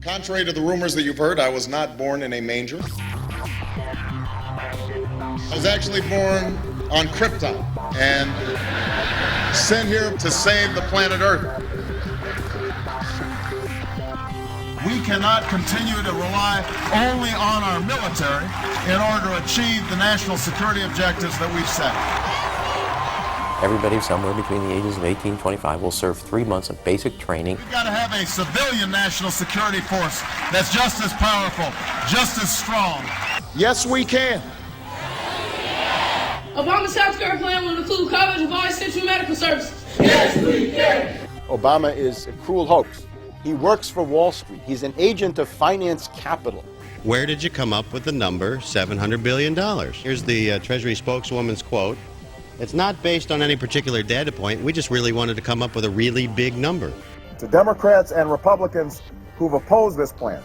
Contrary to the rumors that you've heard, I was not born in a manger. I was actually born on Krypton and sent here to save the planet Earth. We cannot continue to rely only on our military in order to achieve the national security objectives that we've set. Everybody somewhere between the ages of 18 and 25 will serve 3 months of basic training. We've got to have a civilian national security force that's just as powerful, just as strong. Yes, we can. Obama's healthcare plan will include coverage of all essential medical services. Yes, we can. Obama is a cruel hoax. He works for Wall Street. He's an agent of finance capital. Where did you come up with the number $700 billion? Here's the Treasury spokeswoman's quote. It's not based on any particular data point. We just really wanted to come up with a really big number. To Democrats and Republicans who've opposed this plan,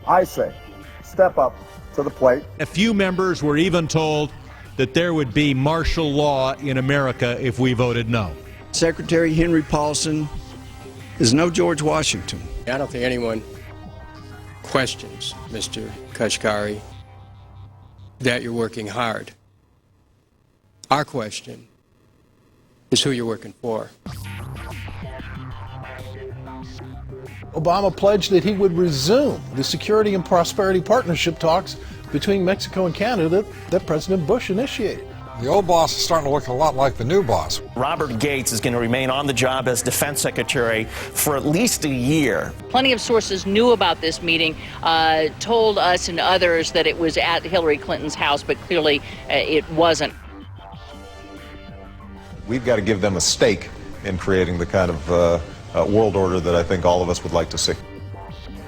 I say, step up to the plate. A few members were even told that there would be martial law in America if we voted no. Secretary Henry Paulson is no George Washington. I don't think anyone questions, Mr. Kashkari, that you're working hard. Our question is who you're working for. Obama pledged that he would resume the Security and Prosperity Partnership talks between Mexico and Canada that President Bush initiated. The old boss is starting to look a lot like the new boss. Robert Gates is going to remain on the job as Defense Secretary for at least a year. Plenty of sources knew about this meeting, told us and others that it was at Hillary Clinton's house, but clearly it wasn't. We've got to give them a stake in creating the kind of world order that I think all of us would like to see.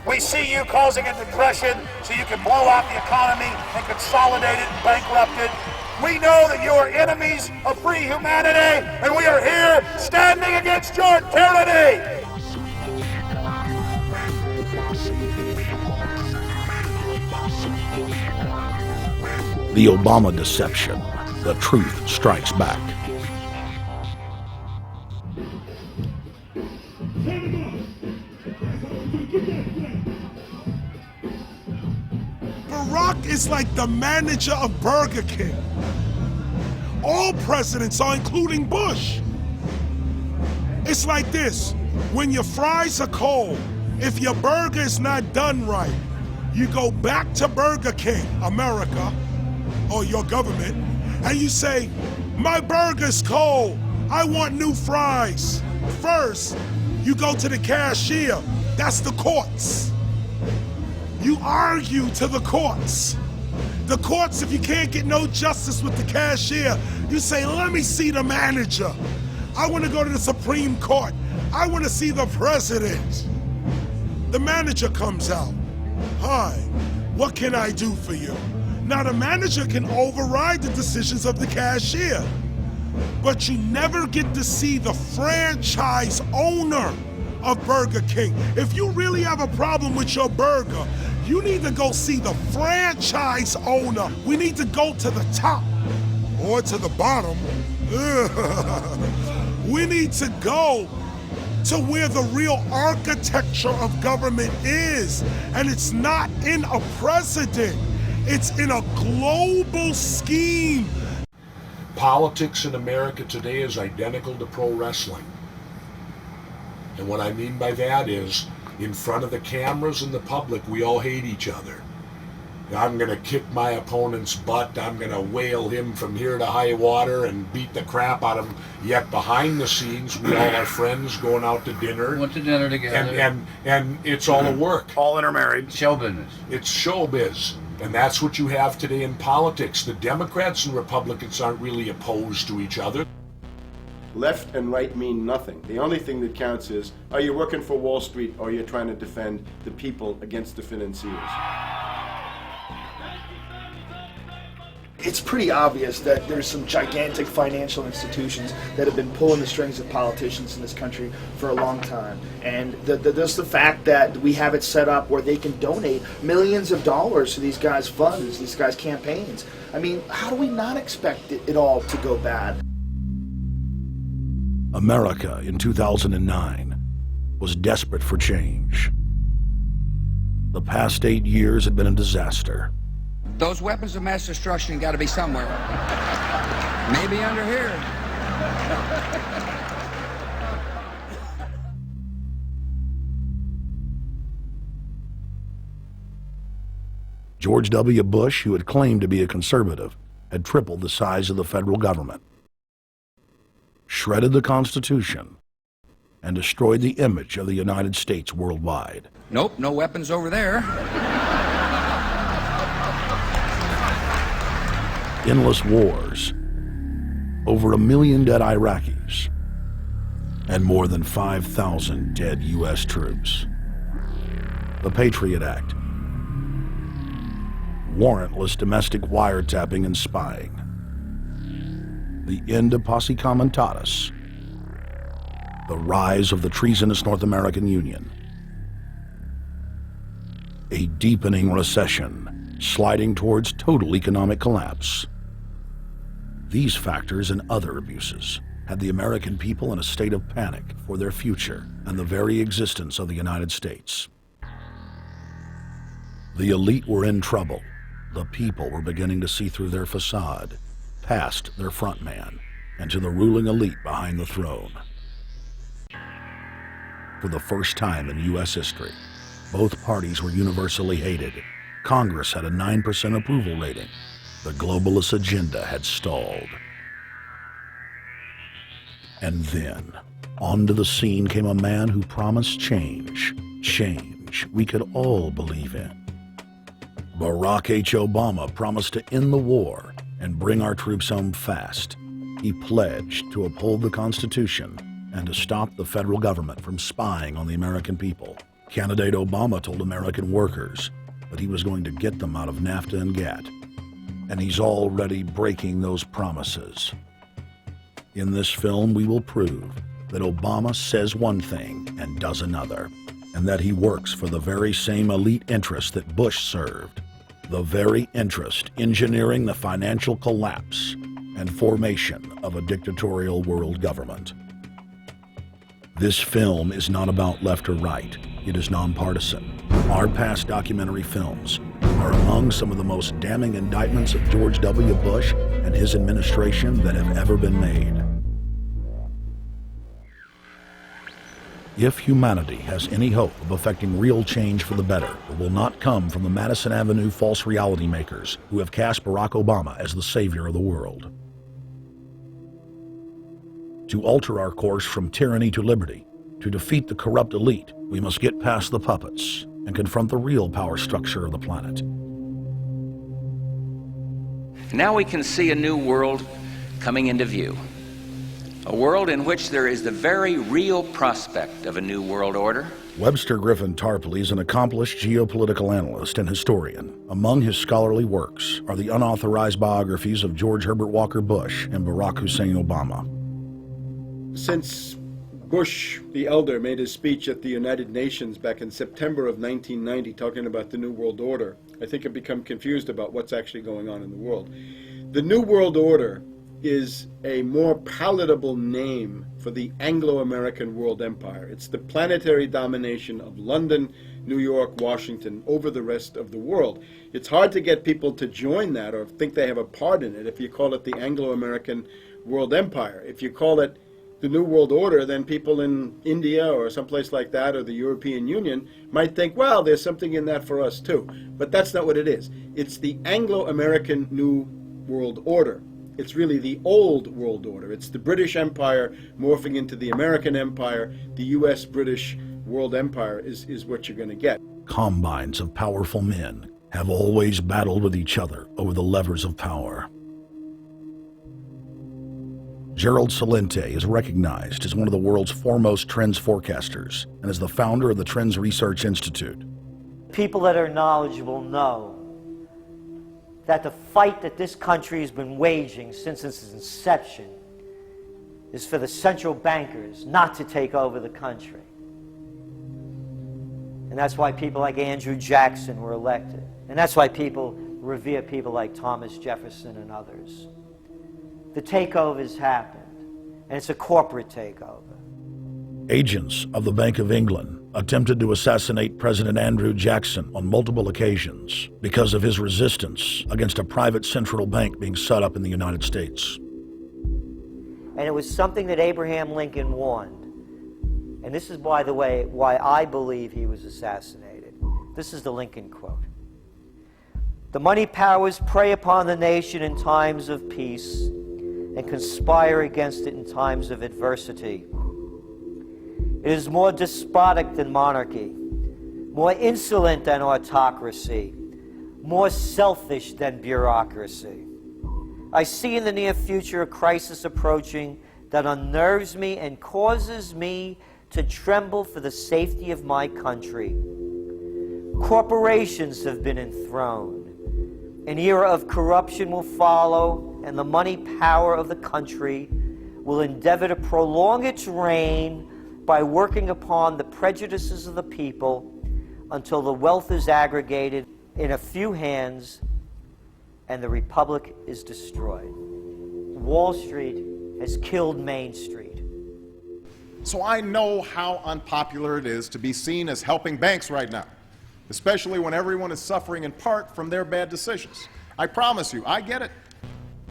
We see you causing a depression so you can blow out the economy and consolidate it and bankrupt it. We know that you are enemies of free humanity, and we are here standing against your tyranny. The Obama deception. The truth strikes back. Barack is like the manager of Burger King. All presidents are, including Bush. It's like this: when your fries are cold, if your burger is not done right, you go back to Burger King, America, or your government, and you say, my burger's cold, I want new fries. First, you go to the cashier, that's the courts. You argue to the courts. The courts, if you can't get no justice with the cashier, you say, let me see the manager. I want to go to the Supreme Court. I want to see the president. The manager comes out. Hi, what can I do for you? Now the manager can override the decisions of the cashier, but you never get to see the franchise owner of Burger King. If you really have a problem with your burger, you need to go see the franchise owner. We need to go to the top or to the bottom. We need to go to where the real architecture of government is. And it's not in a president, it's in a global scheme. Politics in America today is identical to pro wrestling. And what I mean by that is, in front of the cameras and the public, we all hate each other. I'm going to kick my opponent's butt. I'm going to whale him from here to high water and beat the crap out of him. Yet behind the scenes, we all are friends going out to dinner. Went to dinner together. And it's all a work. All intermarried. Show business. It's showbiz. And that's what you have today in politics. The Democrats and Republicans aren't really opposed to each other. Left and right mean nothing. The only thing that counts is, are you working for Wall Street or are you trying to defend the people against the financiers? It's pretty obvious that there's some gigantic financial institutions that have been pulling the strings of politicians in this country for a long time. And just the fact that we have it set up where they can donate millions of dollars to these guys' funds, these guys' campaigns. I mean, how do we not expect it all to go bad? America in 2009 was desperate for change. The past 8 years had been a disaster. Those weapons of mass destruction got to be somewhere. Maybe under here. George W. Bush, who had claimed to be a conservative, had tripled the size of the federal government, shredded the Constitution, and destroyed the image of the United States worldwide. Nope, no weapons over there. Endless wars, over 1 million dead Iraqis, and more than 5,000 dead U.S. troops. The Patriot Act, warrantless domestic wiretapping and spying, the end of Posse Comitatus, the rise of the treasonous North American Union, a deepening recession sliding towards total economic collapse. These factors and other abuses had the American people in a state of panic for their future and the very existence of the United States. The elite were in trouble. The people were beginning to see through their facade, past their front man, and to the ruling elite behind the throne. For the first time in U.S. history, both parties were universally hated. Congress had a 9% approval rating. The globalist agenda had stalled. And then, onto the scene came a man who promised change. Change we could all believe in. Barack H. Obama promised to end the war and bring our troops home fast. He pledged to uphold the Constitution and to stop the federal government from spying on the American people. Candidate Obama told American workers that he was going to get them out of NAFTA and GATT, and he's already breaking those promises. In this film, we will prove that Obama says one thing and does another, and that he works for the very same elite interests that Bush served, the very interest engineering the financial collapse and formation of a dictatorial world government. This film is not about left or right. It is nonpartisan. Our past documentary films are among some of the most damning indictments of George W. Bush and his administration that have ever been made. If humanity has any hope of effecting real change for the better, it will not come from the Madison Avenue false reality makers who have cast Barack Obama as the savior of the world. To alter our course from tyranny to liberty, to defeat the corrupt elite, we must get past the puppets and confront the real power structure of the planet. Now we can see a new world coming into view. A world in which there is the very real prospect of a new world order. Webster Griffin Tarpley is an accomplished geopolitical analyst and historian. Among his scholarly works are the unauthorized biographies of George Herbert Walker Bush and Barack Hussein Obama. Since Bush the elder made his speech at the United Nations back in September of 1990 talking about the New World Order, I think I've become confused about what's actually going on in the world. The New World Order is a more palatable name for the Anglo-American world empire. It's the planetary domination of London, New York, Washington over the rest of the world. It's hard to get people to join that or think they have a part in it if you call it the Anglo-American world empire. If you call it the New World Order, then people in India or someplace like that or the European Union might think, well, there's something in that for us too. But that's not what it is. It's the Anglo-American New World Order. It's really the old world order. It's the British Empire morphing into the American Empire. The U.S.-British world empire is what you're going to get. Combines of powerful men have always battled with each other over the levers of power. Gerald Celente is recognized as one of the world's foremost trends forecasters and is the founder of the Trends Research Institute. People that are knowledgeable know that the fight that this country has been waging since its inception is for the central bankers not to take over the country. And that's why people like Andrew Jackson were elected. And that's why people revere people like Thomas Jefferson and others. The takeover has happened, and it's a corporate takeover. Agents of the Bank of England attempted to assassinate President Andrew Jackson on multiple occasions because of his resistance against a private central bank being set up in the United States. And it was something that Abraham Lincoln warned. And this is, by the way, why I believe he was assassinated. This is the Lincoln quote. "The money powers prey upon the nation in times of peace and conspire against it in times of adversity. It is more despotic than monarchy, more insolent than autocracy, more selfish than bureaucracy. I see in the near future a crisis approaching that unnerves me and causes me to tremble for the safety of my country. Corporations have been enthroned. An era of corruption will follow, and the money power of the country will endeavor to prolong its reign by working upon the prejudices of the people until the wealth is aggregated in a few hands and the republic is destroyed." Wall Street has killed Main Street. So I know how unpopular it is to be seen as helping banks right now, especially when everyone is suffering in part from their bad decisions. I promise you, I get it.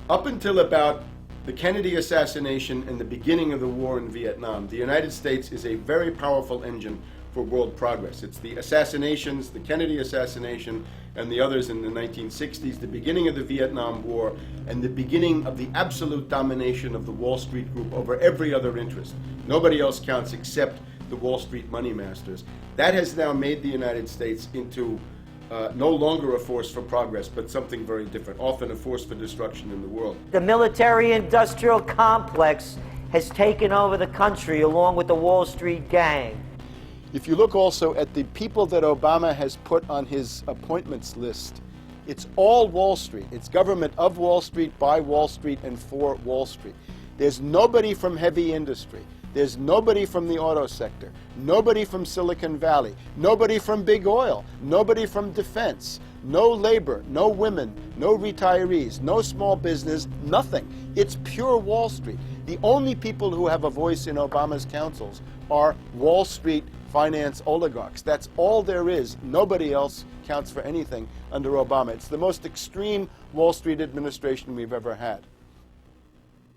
Up until about the Kennedy assassination and the beginning of the war in Vietnam, the United States is a very powerful engine for world progress. It's the assassinations, the Kennedy assassination, and the others in the 1960s, the beginning of the Vietnam War, and the beginning of the absolute domination of the Wall Street Group over every other interest. Nobody else counts except the Wall Street money masters. That has now made the United States into no longer a force for progress, but something very different, often a force for destruction in the world. The military-industrial complex has taken over the country along with the Wall Street gang. If you look also at the people that Obama has put on his appointments list, it's all Wall Street. It's government of Wall Street, by Wall Street, and for Wall Street. There's nobody from heavy industry. There's nobody from the auto sector, nobody from Silicon Valley, nobody from big oil, nobody from defense, no labor, no women, no retirees, no small business, nothing. It's pure Wall Street. The only people who have a voice in Obama's councils are Wall Street finance oligarchs. That's all there is. Nobody else counts for anything under Obama. It's the most extreme Wall Street administration we've ever had.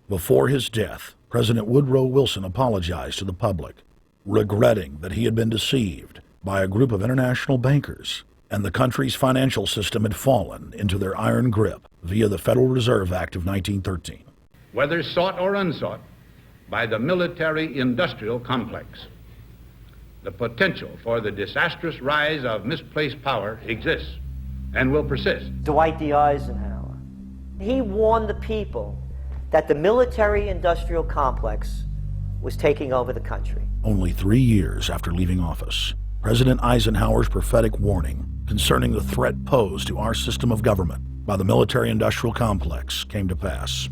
Before his death, President Woodrow Wilson apologized to the public, regretting that he had been deceived by a group of international bankers and the country's financial system had fallen into their iron grip via the Federal Reserve Act of 1913. Whether sought or unsought by the military-industrial complex, the potential for the disastrous rise of misplaced power exists and will persist. Dwight D. Eisenhower, he warned the people that the military-industrial complex was taking over the country. Only 3 years after leaving office, President Eisenhower's prophetic warning concerning the threat posed to our system of government by the military-industrial complex came to pass.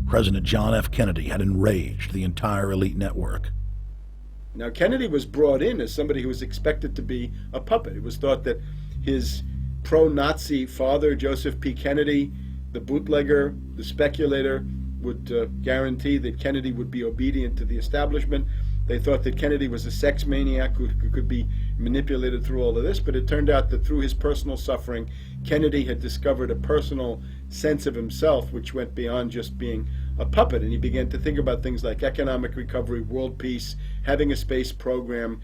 President John F. Kennedy had enraged the entire elite network. Now, Kennedy was brought in as somebody who was expected to be a puppet. It was thought that his pro-Nazi father, Joseph P. Kennedy, the bootlegger, the speculator, would guarantee that Kennedy would be obedient to the establishment. They thought that Kennedy was a sex maniac who could be manipulated through all of this, but it turned out that through his personal suffering, Kennedy had discovered a personal sense of himself which went beyond just being a puppet, and he began to think about things like economic recovery, world peace, having a space program,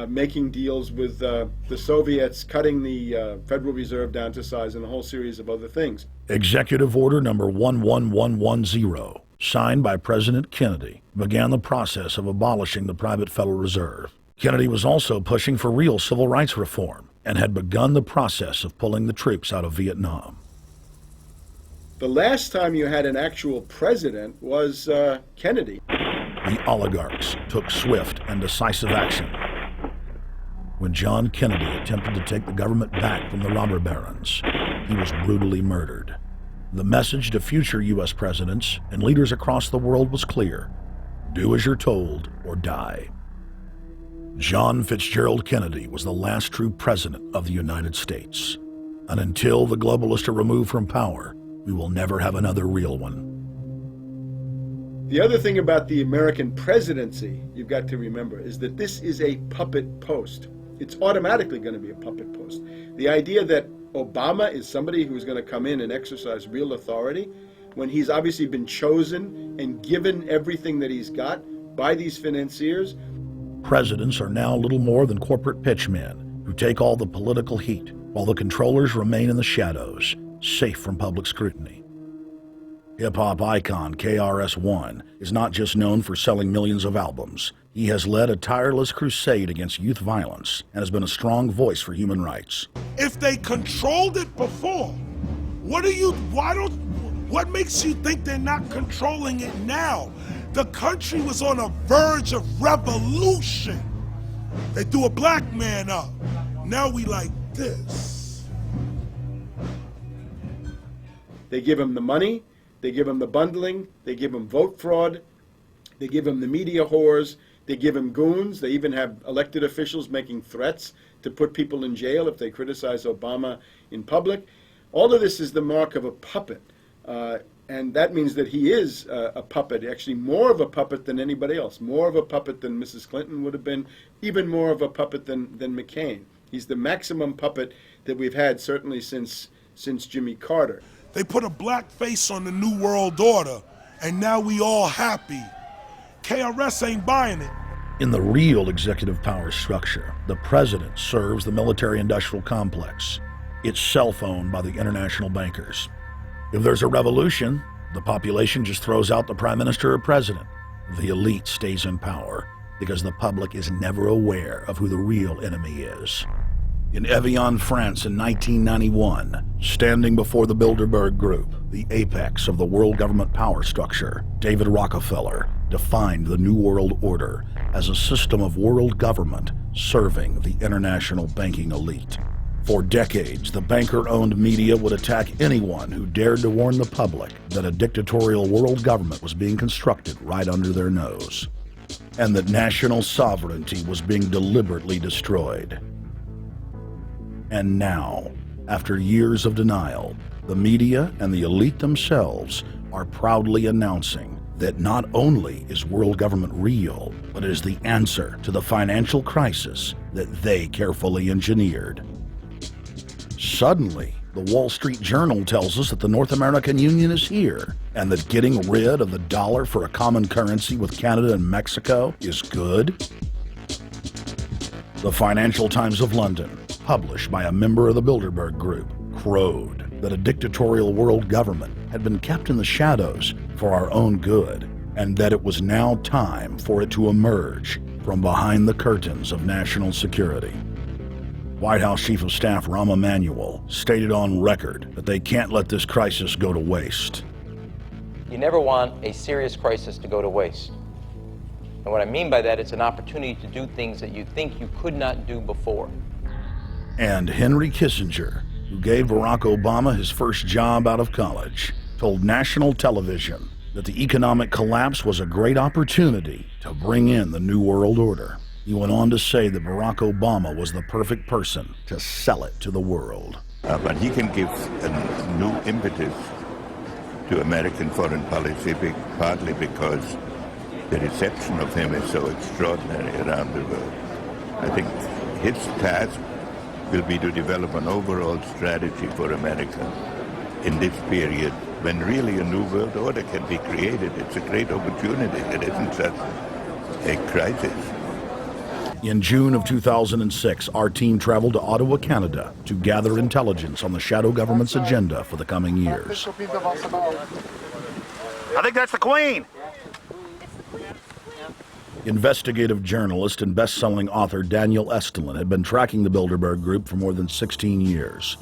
making deals with the Soviets, cutting the Federal Reserve down to size, and a whole series of other things. Executive Order number 11110, signed by President Kennedy, began the process of abolishing the private Federal Reserve. Kennedy was also pushing for real civil rights reform and had begun the process of pulling the troops out of Vietnam. The last time you had an actual president was Kennedy. The oligarchs took swift and decisive action. When John Kennedy attempted to take the government back from the robber barons, he was brutally murdered. The message to future U.S. presidents and leaders across the world was clear: do as you're told or die. John Fitzgerald Kennedy was the last true president of the United States. And until the globalists are removed from power, we will never have another real one. The other thing about the American presidency you've got to remember is that this is a puppet post. It's automatically going to be a puppet post. The idea that Obama is somebody who's going to come in and exercise real authority when he's obviously been chosen and given everything that he's got by these financiers. Presidents are now little more than corporate pitchmen who take all the political heat, while the controllers remain in the shadows, safe from public scrutiny. Hip-hop icon KRS-One is not just known for selling millions of albums. He has led a tireless crusade against youth violence and has been a strong voice for human rights. If they controlled it before, what makes you think they're not controlling it now? The country was on a verge of revolution. They threw a black man up. Now we like this. They give him the money, they give him the bundling, they give him vote fraud, they give him the media whores, they give him goons, they even have elected officials making threats to put people in jail if they criticize Obama in public. All of this is the mark of a puppet. And that means that he is a puppet, actually more of a puppet than anybody else, more of a puppet than Mrs. Clinton would have been, even more of a puppet than McCain. He's the maximum puppet that we've had certainly since Jimmy Carter. They put a black face on the New World Order, and now we all happy. KRS ain't buying it. In the real executive power structure, the president serves the military-industrial complex. It's self-owned by the international bankers. If there's a revolution, the population just throws out the prime minister or president. The elite stays in power because the public is never aware of who the real enemy is. In Evian, France in 1991, standing before the Bilderberg Group, the apex of the world government power structure, David Rockefeller defined the New World Order as a system of world government serving the international banking elite. For decades, the banker-owned media would attack anyone who dared to warn the public that a dictatorial world government was being constructed right under their nose, and that national sovereignty was being deliberately destroyed. And now, after years of denial, the media and the elite themselves are proudly announcing that not only is world government real, but it is the answer to the financial crisis that they carefully engineered. Suddenly, the Wall Street Journal tells us that the North American Union is here, and that getting rid of the dollar for a common currency with Canada and Mexico is good. The Financial Times of London, published by a member of the Bilderberg Group, crowed that a dictatorial world government had been kept in the shadows for our own good, and that it was now time for it to emerge from behind the curtains of national security. White House Chief of Staff Rahm Emanuel stated on record that they can't let this crisis go to waste. You never want a serious crisis to go to waste. And what I mean by that, it's an opportunity to do things that you think you could not do before. And Henry Kissinger, who gave Barack Obama his first job out of college, told national television that the economic collapse was a great opportunity to bring in the New World Order. He went on to say that Barack Obama was the perfect person to sell it to the world. But he can give a new impetus to American foreign policy, partly because the reception of him is so extraordinary around the world. I think his task will be to develop an overall strategy for America in this period when really a new world order can be created. It's a great opportunity. It isn't just a crisis. In June of 2006, our team traveled to Ottawa, Canada, to gather intelligence on the shadow government's agenda for the coming years. I think that's the Queen. Investigative journalist and best-selling author Daniel Estulin had been tracking the Bilderberg Group for more than 16 years.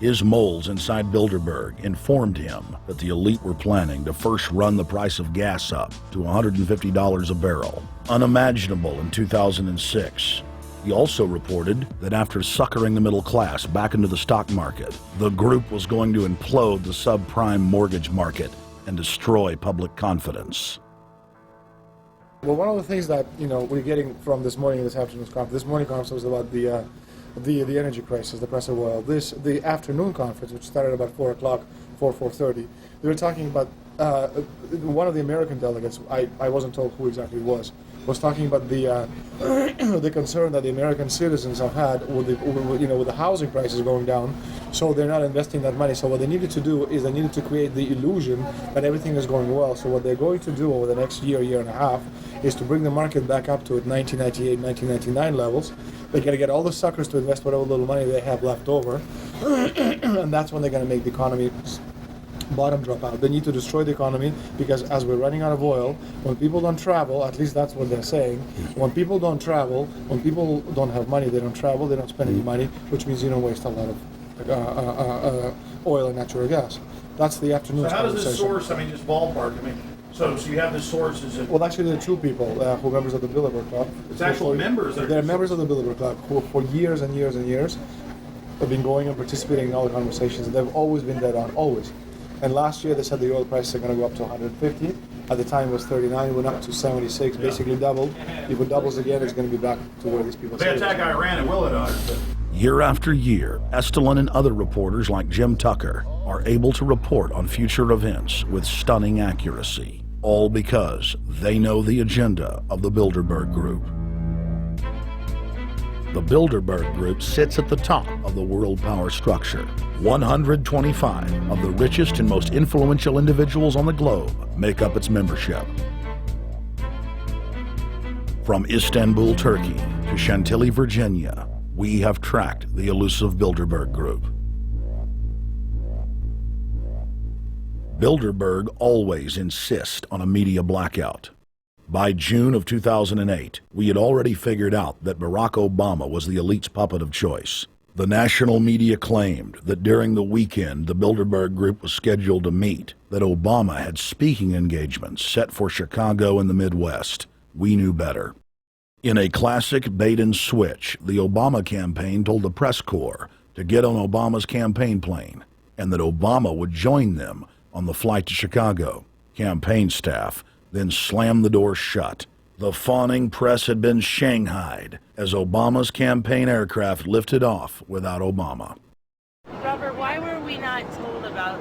His moles inside Bilderberg informed him that the elite were planning to first run the price of gas up to $150 a barrel, unimaginable in 2006. He also reported that after suckering the middle class back into the stock market, the group was going to implode the subprime mortgage market and destroy public confidence. Well, one of the things that we're getting from this afternoon's conference, this morning conference was about the energy crisis, the price of oil. The afternoon conference, which started about 4 o'clock, 4:30, they were talking about one of the American delegates, I wasn't told who exactly it was talking about the the concern that the American citizens have had with the housing prices going down, so they're not investing that money. So what they needed to do is they needed to create the illusion that everything is going well. So what they're going to do over the next year and a half, is to bring the market back up to 1998, 1999 levels. They're going to get all the suckers to invest whatever little money they have left over, and that's when they're going to make the economy bottom drop out. They need to destroy the economy because as we're running out of oil, when people don't travel, at least that's what they're saying, when people don't travel, when people don't have money, they don't travel, they don't spend any money, which means you don't waste a lot of oil and natural gas. That's the afternoon's So how does conversation. this source, I mean, just ballpark, I mean, so you have this source, is it? Well, actually, there are two people who are members of the Bilderberg Club. It's actual members that are They're members of the Bilderberg Club who, for years and years and years, have been going and participating in all the conversations. They've always been dead on, always. And last year they said the oil prices are going to go up to 150. At the time it was 39, went up to 76, basically doubled. If it doubles again, it's going to be back to where these people If they attack Iran, it will at 150. Year after year, Estelin and other reporters like Jim Tucker are able to report on future events with stunning accuracy, all because they know the agenda of the Bilderberg Group. The Bilderberg Group sits at the top of the world power structure. 125 of the richest and most influential individuals on the globe make up its membership. From Istanbul, Turkey to Chantilly, Virginia, we have tracked the elusive Bilderberg Group. Bilderberg always insist on a media blackout. By June of 2008, we had already figured out that Barack Obama was the elite's puppet of choice. The national media claimed that during the weekend the Bilderberg Group was scheduled to meet, that Obama had speaking engagements set for Chicago and the Midwest. We knew better. In a classic bait and switch, the Obama campaign told the press corps to get on Obama's campaign plane, and that Obama would join them on the flight to Chicago. Campaign staff then slammed the door shut. The fawning press had been shanghaied as Obama's campaign aircraft lifted off without Obama. Robert, why were we not told about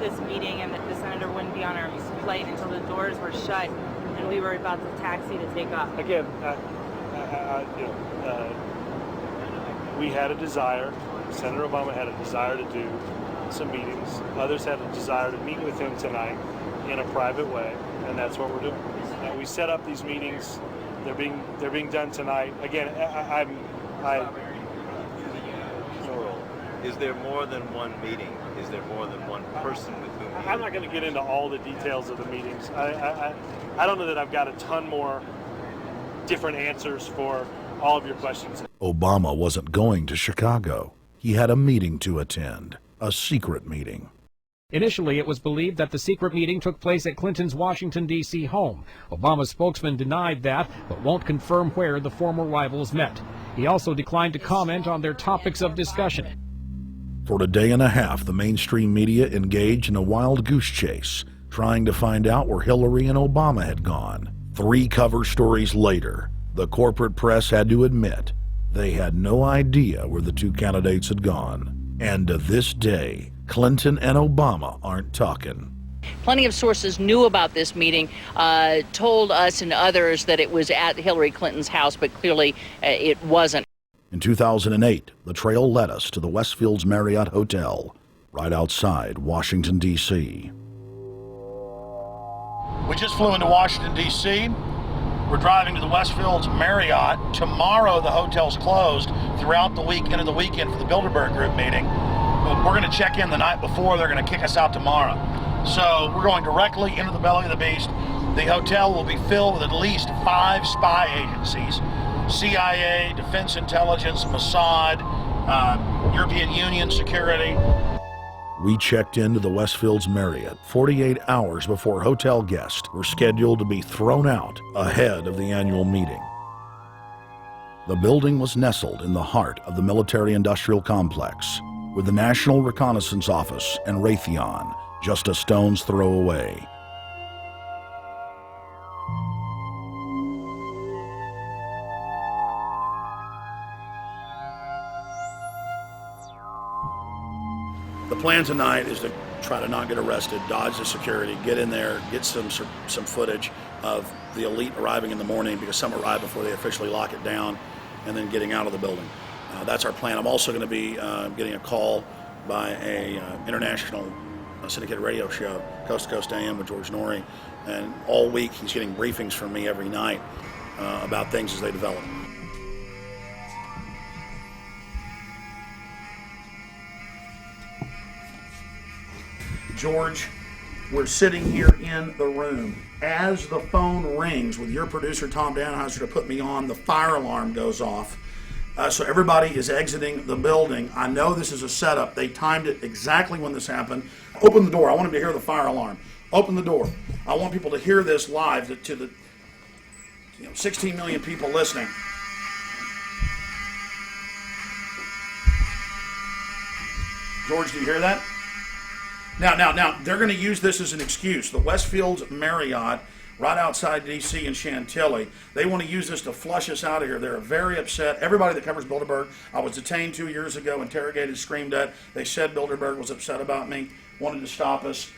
this meeting and that the senator wouldn't be on our flight until the doors were shut and we were about to taxi to take off? Again, we had a desire, Senator Obama had a desire to do some meetings. Others had a desire to meet with him tonight in a private way, and that's what we're doing. We set up these meetings. They're being done tonight. Again, Is there more than one meeting? Is there more than one person with whom you... I'm not going to get into all the details of the meetings. I don't know that I've got a ton more different answers for all of your questions. Obama wasn't going to Chicago. He had a meeting to attend, a secret meeting. Initially, it was believed that the secret meeting took place at Clinton's Washington, D.C. home. Obama's spokesman denied that, but won't confirm where the former rivals met. He also declined to comment on their topics of discussion. For a day and a half, the mainstream media engaged in a wild goose chase, trying to find out where Hillary and Obama had gone. 3 cover stories later, the corporate press had to admit they had no idea where the 2 candidates had gone. And to this day, Clinton and Obama aren't talking. Plenty of sources knew about this meeting, told us and others that it was at Hillary Clinton's house, but clearly it wasn't. In 2008, the trail led us to the Westfields Marriott Hotel, right outside Washington, D.C. We just flew into Washington, D.C. We're driving to the Westfields Marriott. Tomorrow, the hotel's closed throughout the week into the weekend for the Bilderberg Group meeting. We're going to check in the night before. They're going to kick us out tomorrow. So we're going directly into the belly of the beast. The hotel will be filled with at least 5 spy agencies: CIA, Defense Intelligence, Mossad, European Union security. We checked into the Westfields Marriott 48 hours before hotel guests were scheduled to be thrown out ahead of the annual meeting. The building was nestled in the heart of the military-industrial complex, with the National Reconnaissance Office and Raytheon just a stone's throw away. The plan tonight is to try to not get arrested, dodge the security, get in there, get some footage of the elite arriving in the morning, because some arrive before they officially lock it down, and then getting out of the building. That's our plan. I'm also going to be getting a call by a international syndicated radio show, Coast to Coast AM with George Norrie, and all week he's getting briefings from me every night about things as they develop. George, we're sitting here in the room. As the phone rings with your producer, Tom Danheiser, to put me on, the fire alarm goes off. So everybody is exiting the building. I know this is a setup. They timed it exactly when this happened. Open the door. I want them to hear the fire alarm. Open the door. I want people to hear this live to the 16 million people listening. George, do you hear that? Now, they're going to use this as an excuse. The Westfields Marriott, right outside D.C. in Chantilly, they want to use this to flush us out of here. They're very upset. Everybody that covers Bilderberg, I was detained 2 years ago, interrogated, screamed at. They said Bilderberg was upset about me, wanted to stop us.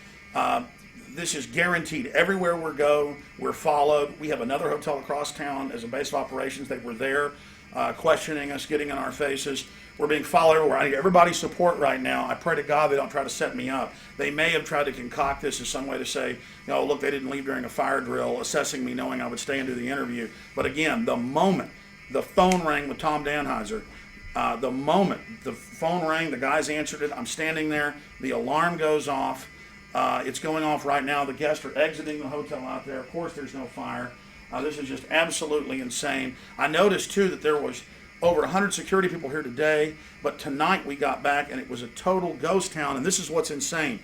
This is guaranteed. Everywhere we go, we're followed. We have another hotel across town as a base of operations. They were there questioning us, getting in our faces. We're being followed everywhere. I need everybody's support right now. I pray to God they don't try to set me up. They may have tried to concoct this as some way to say, look, they didn't leave during a fire drill, assessing me knowing I would stay and do the interview. But again, the moment the phone rang with Tom Danheiser, the moment the phone rang, the guys answered it, I'm standing there, the alarm goes off. It's going off right now. The guests are exiting the hotel out there. Of course, there's no fire. This is just absolutely insane. I noticed, too, that there was over 100 security people here today, but tonight we got back and it was a total ghost town, and this is what's insane.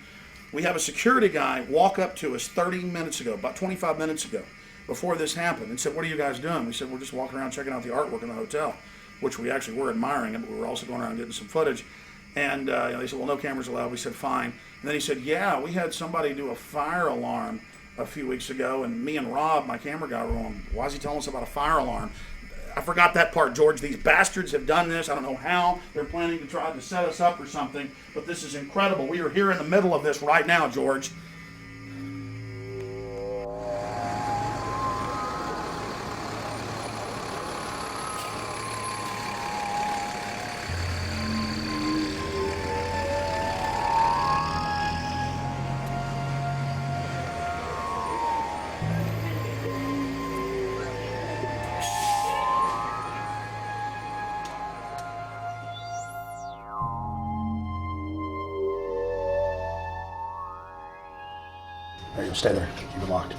We have a security guy walk up to us 30 minutes ago, about 25 minutes ago, before this happened, and said, "What are you guys doing?" We said, "We're just walking around checking out the artwork in the hotel," which we actually were admiring it, but we were also going around getting some footage. And they said, "Well, no cameras allowed." We said, "Fine." And then he said, "Yeah, we had somebody do a fire alarm a few weeks ago, and me and Rob, my camera guy, were going, why is he telling us about a fire alarm?" I forgot that part, George. These bastards have done this. I don't know how. They're planning to try to set us up or something, but this is incredible. We are here in the middle of this right now, George. There you go. Stay there. Keep it locked.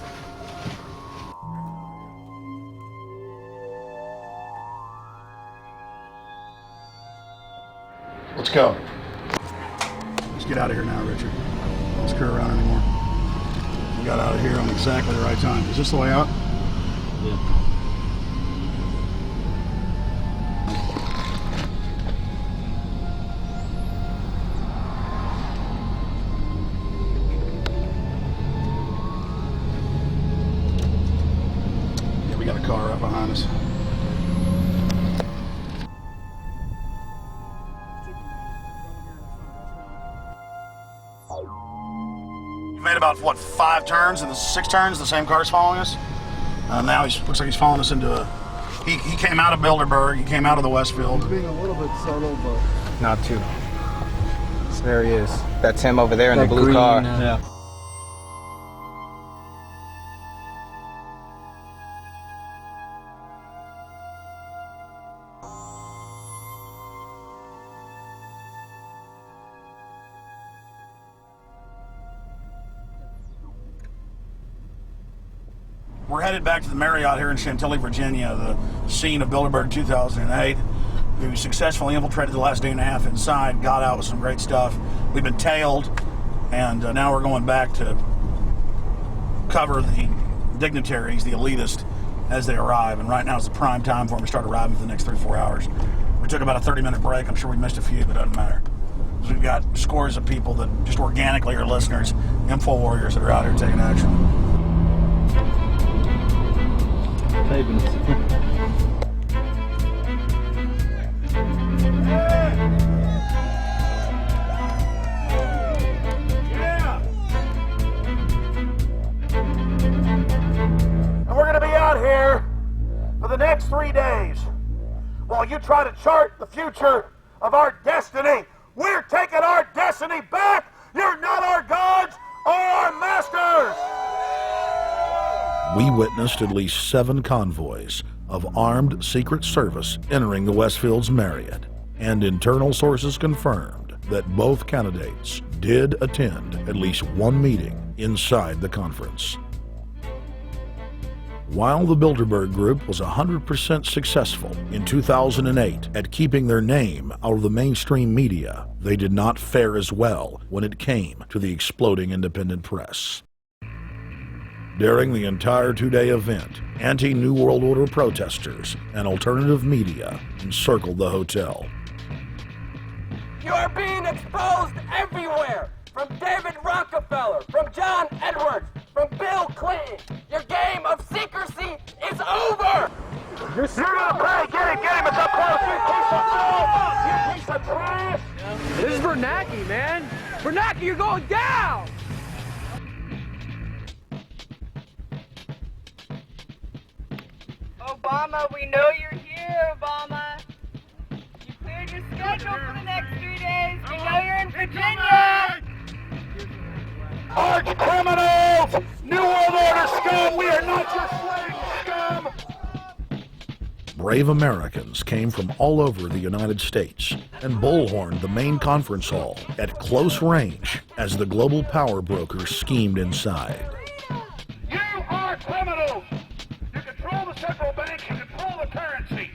Let's go. Let's get out of here now, Richard. Don't screw around anymore. We got out of here on exactly the right time. Is this the way out? Yeah. We got a car right behind us. You made about, what, 5 turns and 6 turns? The same car's following us? Now he looks like he's following us into a... He came out of Bilderberg. He came out of the Westfield. He's being a little bit subtle, but... Not too. So there he is. That's him over there in the blue green, car. yeah. We're headed back to the Marriott here in Chantilly, Virginia, the scene of Bilderberg 2008. We successfully infiltrated the last day and a half inside, got out with some great stuff. We've been tailed, and now we're going back to cover the dignitaries, the elitists, as they arrive. And right now is the prime time for them to start arriving for the next 3 or 4 hours. We took about a 30-minute break. I'm sure we missed a few, but it doesn't matter. Because we've got scores of people that just organically are listeners, info warriors that are out here taking action. next 3 days, while you try to chart the future of our destiny, we're taking our destiny back. You're not our gods or our masters. We witnessed at least 7 convoys of armed Secret Service entering the Westfield's Marriott, and internal sources confirmed that both candidates did attend at least one meeting inside the conference. While the Bilderberg Group was 100% successful in 2008 at keeping their name out of the mainstream media, they did not fare as well when it came to the exploding independent press. During the entire 2-day event, anti-New World Order protesters and alternative media encircled the hotel. You are being exposed everywhere! From David Rockefeller, from John Edwards, from Bill Clinton. Your game of secrecy is over! You're gonna pay! Get him! It's up close! You piece of shit! You piece of trash! This is Bernanke, man! Bernanke, you're going down! Obama, we know you're here, Obama. You cleared your schedule for the next 3 days. We know you're in Virginia. Arch criminals! New World Order scum! We are not your slave scum! Brave Americans came from all over the United States and bullhorned the main conference hall at close range as the global power brokers schemed inside. You are criminals! You control the central bank, you control the currency,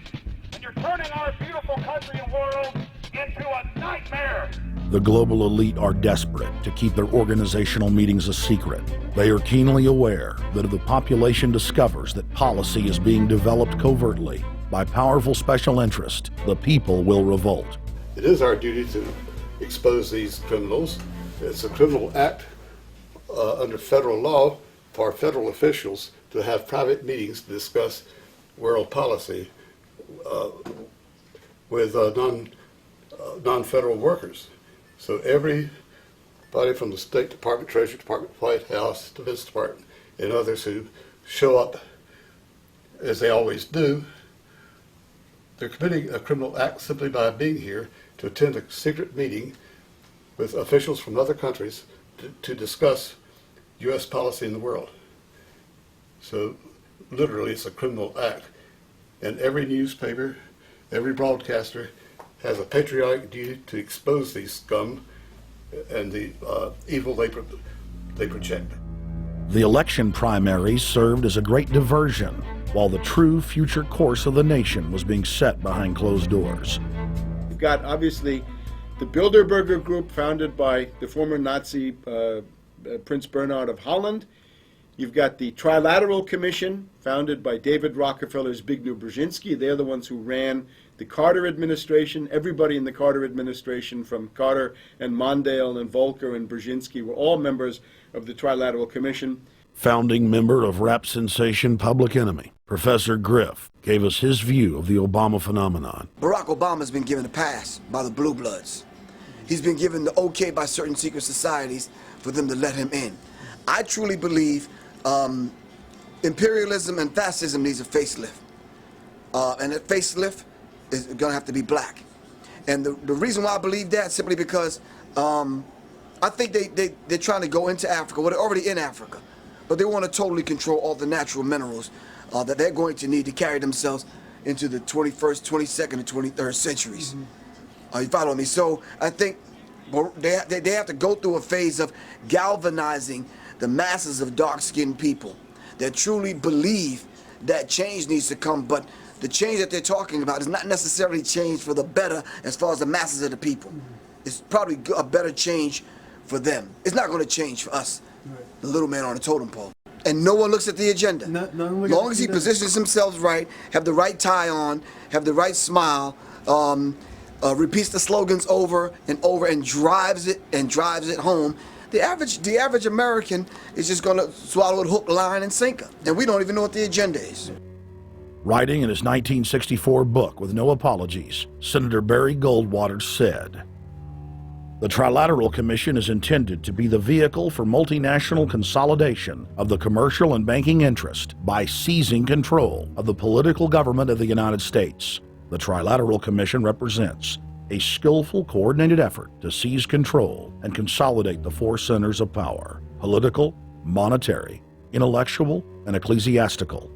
and you're turning our beautiful country and world into a nightmare! The global elite are desperate to keep their organizational meetings a secret. They are keenly aware that if the population discovers that policy is being developed covertly by powerful special interest, the people will revolt. It is our duty to expose these criminals. It's a criminal act under federal law for federal officials to have private meetings to discuss world policy with non-federal workers. So everybody from the State Department, Treasury Department, White House, Defense Department, and others who show up, as they always do, they're committing a criminal act simply by being here to attend a secret meeting with officials from other countries to discuss U.S. policy in the world. So literally it's a criminal act. And every newspaper, every broadcaster has a patriotic duty to expose these scum and the evil they project. The election primaries served as a great diversion, while the true future course of the nation was being set behind closed doors. You've got, obviously, the Bilderberger Group, founded by the former Nazi Prince Bernhard of Holland. You've got the Trilateral Commission, founded by David Rockefeller's Zbigniew Brzezinski. They're the ones who ran the Carter administration. Everybody in the Carter administration, from Carter and Mondale and Volcker and Brzezinski, were all members of the Trilateral Commission. Founding member of rap sensation Public Enemy, Professor Griff, gave us his view of the Obama phenomenon. Barack Obama's been given a pass by the Blue Bloods. He's been given the okay by certain secret societies for them to let him in. I truly believe imperialism and fascism needs a facelift. And that facelift is going to have to be black. And the reason why I believe that, simply because I think they're trying to go into Africa. Well, they're already in Africa. But they want to totally control all the natural minerals that they're going to need to carry themselves into the 21st, 22nd, and 23rd centuries. You follow me? So I think they have to go through a phase of galvanizing the masses of dark-skinned people that truly believe that change needs to come, but the change that they're talking about is not necessarily change for the better as far as the masses of the people. It's probably a better change for them. It's not going to change for us, the little man on the totem pole. And no one looks at the agenda. Long as he positions himself right, have the right tie on, have the right smile, repeats the slogans over and over and drives it home, the average American is just going to swallow it hook, line, and sinker. And we don't even know what the agenda is. Writing in his 1964 book, With No Apologies, Senator Barry Goldwater said, The Trilateral Commission is intended to be the vehicle for multinational consolidation of the commercial and banking interest by seizing control of the political government of the United States. The Trilateral Commission represents a skillful, coordinated effort to seize control and consolidate the four centers of power: political, monetary, intellectual, and ecclesiastical.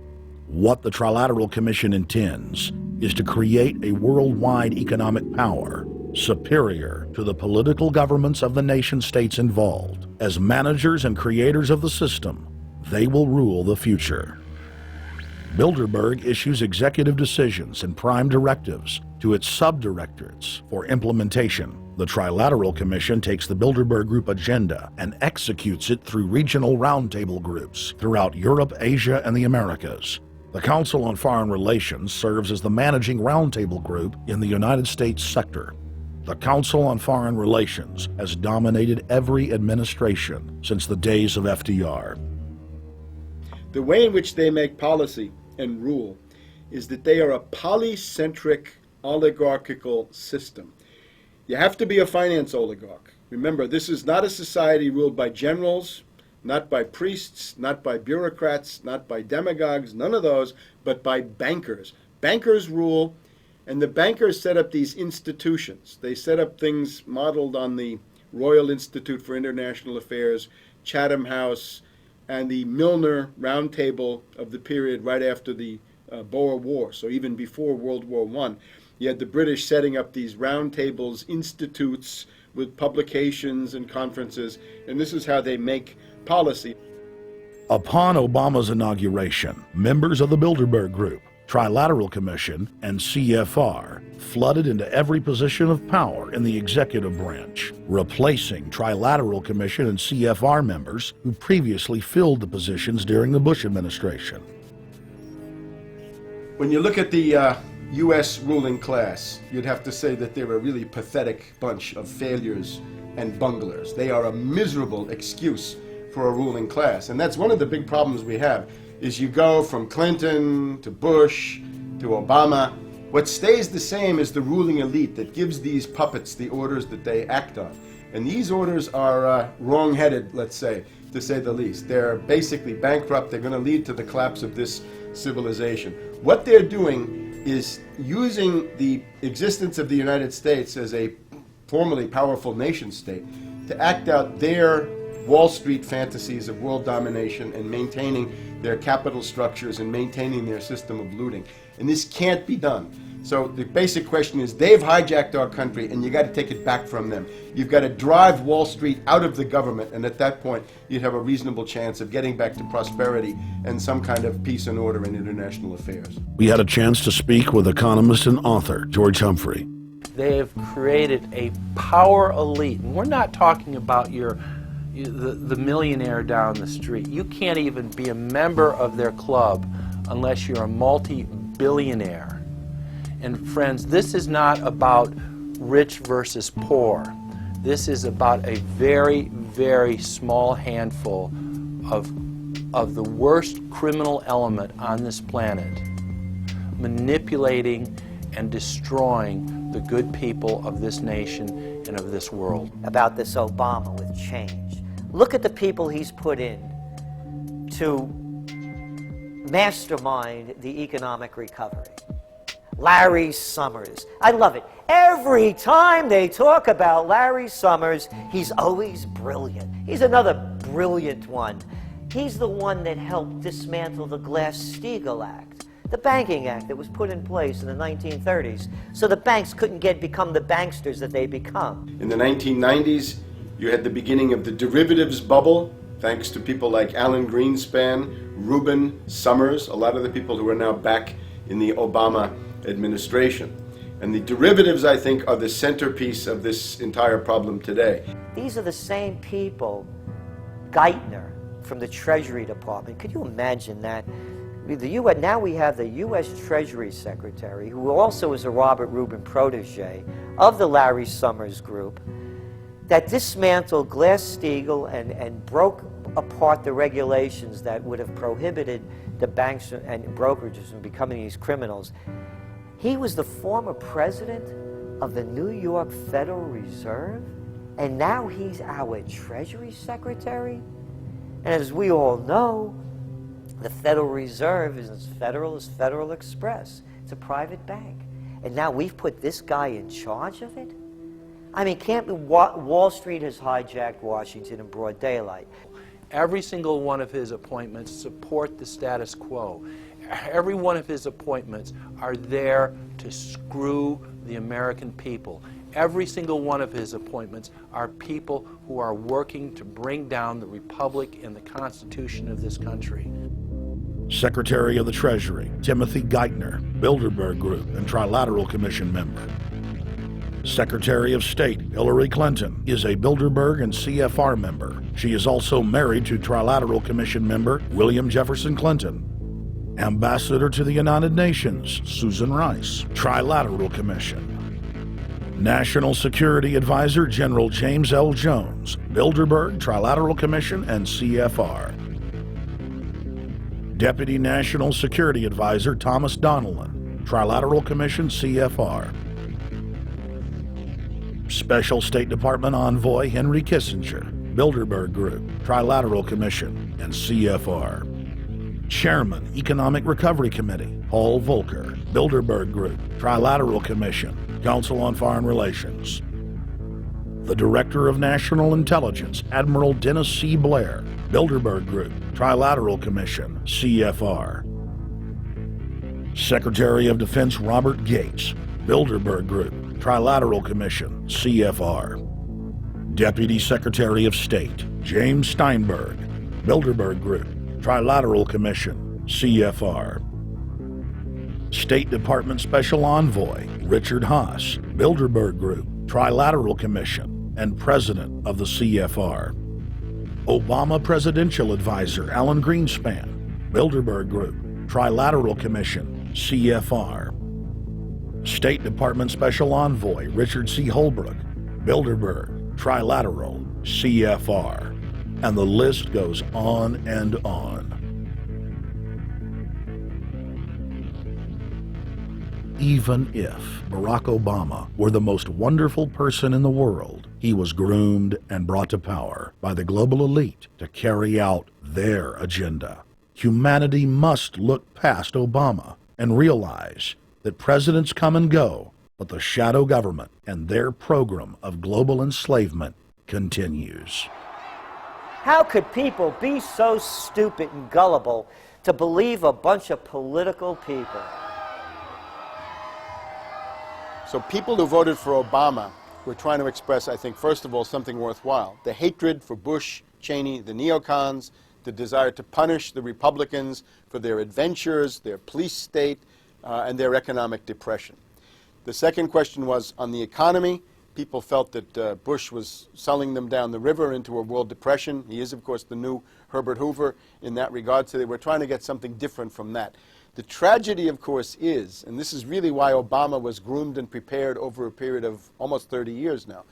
What the Trilateral Commission intends is to create a worldwide economic power superior to the political governments of the nation-states involved. As managers and creators of the system, they will rule the future. Bilderberg issues executive decisions and prime directives to its subdirectorates for implementation. The Trilateral Commission takes the Bilderberg Group agenda and executes it through regional roundtable groups throughout Europe, Asia, and the Americas. The Council on Foreign Relations serves as the managing roundtable group in the United States sector. The Council on Foreign Relations has dominated every administration since the days of FDR. The way in which they make policy and rule is that they are a polycentric oligarchical system. You have to be a finance oligarch. Remember, this is not a society ruled by generals, not by priests, not by bureaucrats, not by demagogues, none of those, but by bankers. Bankers rule, and the bankers set up these institutions. They set up things modeled on the Royal Institute for International Affairs, Chatham House, and the Milner Round Table of the period right after the Boer War, so even before World War I. You had the British setting up these round tables, institutes with publications and conferences, and this is how they make policy. Upon Obama's inauguration, members of the Bilderberg Group, Trilateral Commission, and CFR flooded into every position of power in the executive branch, replacing Trilateral Commission and CFR members who previously filled the positions during the Bush administration. When you look at the U.S. ruling class, you'd have to say that they're a really pathetic bunch of failures and bunglers. They are a miserable excuse for a ruling class. And that's one of the big problems we have, is you go from Clinton to Bush to Obama. What stays the same is the ruling elite that gives these puppets the orders that they act on. And these orders are wrong-headed, let's say the least. They're basically bankrupt. They're going to lead to the collapse of this civilization. What they're doing is using the existence of the United States as a formerly powerful nation state to act out their Wall Street fantasies of world domination and maintaining their capital structures and maintaining their system of looting. And this can't be done. So the basic question is, they've hijacked our country and you got to take it back from them. You've got to drive Wall Street out of the government, and at that point you'd have a reasonable chance of getting back to prosperity and some kind of peace and order in international affairs. We had a chance to speak with economist and author George Humphrey. They have created a power elite, and we're not talking about the millionaire down the street. You can't even be a member of their club unless you're a multi-billionaire. And friends, this is not about rich versus poor. This is about a very, very small handful of the worst criminal element on this planet, manipulating and destroying the good people of this nation and of this world. About this Obama with change. Look at the people he's put in to mastermind the economic recovery. Larry Summers. I love it. Every time they talk about Larry Summers, he's always brilliant. He's another brilliant one. He's the one that helped dismantle the Glass-Steagall Act, the banking act that was put in place in the 1930s, so the banks couldn't become the banksters that they become. In the 1990s, you had the beginning of the derivatives bubble, thanks to people like Alan Greenspan, Rubin, Summers, a lot of the people who are now back in the Obama administration. And the derivatives, I think, are the centerpiece of this entire problem today. These are the same people. Geithner from the Treasury Department. Could you imagine that? Now we have the U.S. Treasury Secretary, who also is a Robert Rubin protege of the Larry Summers group, that dismantled Glass-Steagall and broke apart the regulations that would have prohibited the banks and brokerages from becoming these criminals. He was the former president of the New York Federal Reserve. And now he's our Treasury Secretary? And as we all know, the Federal Reserve is as federal as Federal Express. It's a private bank. And now we've put this guy in charge of it? I mean, Wall Street has hijacked Washington in broad daylight. Every single one of his appointments support the status quo. Every one of his appointments are there to screw the American people. Every single one of his appointments are people who are working to bring down the Republic and the Constitution of this country. Secretary of the Treasury, Timothy Geithner, Bilderberg Group and Trilateral Commission member. Secretary of State, Hillary Clinton, is a Bilderberg and CFR member. She is also married to Trilateral Commission member William Jefferson Clinton. Ambassador to the United Nations, Susan Rice, Trilateral Commission. National Security Advisor General James L. Jones, Bilderberg, Trilateral Commission, and CFR. Deputy National Security Advisor Thomas Donnellan, Trilateral Commission, CFR. Special State Department Envoy Henry Kissinger, Bilderberg Group, Trilateral Commission, and CFR. Chairman, Economic Recovery Committee, Paul Volcker, Bilderberg Group, Trilateral Commission, Council on Foreign Relations. The Director of National Intelligence, Admiral Dennis C. Blair, Bilderberg Group, Trilateral Commission, CFR. Secretary of Defense Robert Gates, Bilderberg Group, Trilateral Commission, CFR. Deputy Secretary of State James Steinberg, Bilderberg Group, Trilateral Commission, CFR. State Department Special Envoy Richard Haas, Bilderberg Group, Trilateral Commission, and President of the CFR. Obama Presidential Advisor Alan Greenspan, Bilderberg Group, Trilateral Commission, CFR. State Department Special Envoy Richard C. Holbrooke, Bilderberg, Trilateral, CFR. And the list goes on and on. Even if Barack Obama were the most wonderful person in the world, he was groomed and brought to power by the global elite to carry out their agenda. Humanity must look past Obama and realize that presidents come and go, but the shadow government and their program of global enslavement continues. How could people be so stupid and gullible to believe a bunch of political people? So people who voted for Obama were trying to express, I think, first of all, something worthwhile. The hatred for Bush, Cheney, the neocons, the desire to punish the Republicans for their adventures, their police state, and their economic depression. The second question was on the economy. People felt that Bush was selling them down the river into a world depression. He is, of course, the new Herbert Hoover in that regard, so they were trying to get something different from that. The tragedy, of course, is, and this is really why Obama was groomed and prepared over a period of almost 30 years now,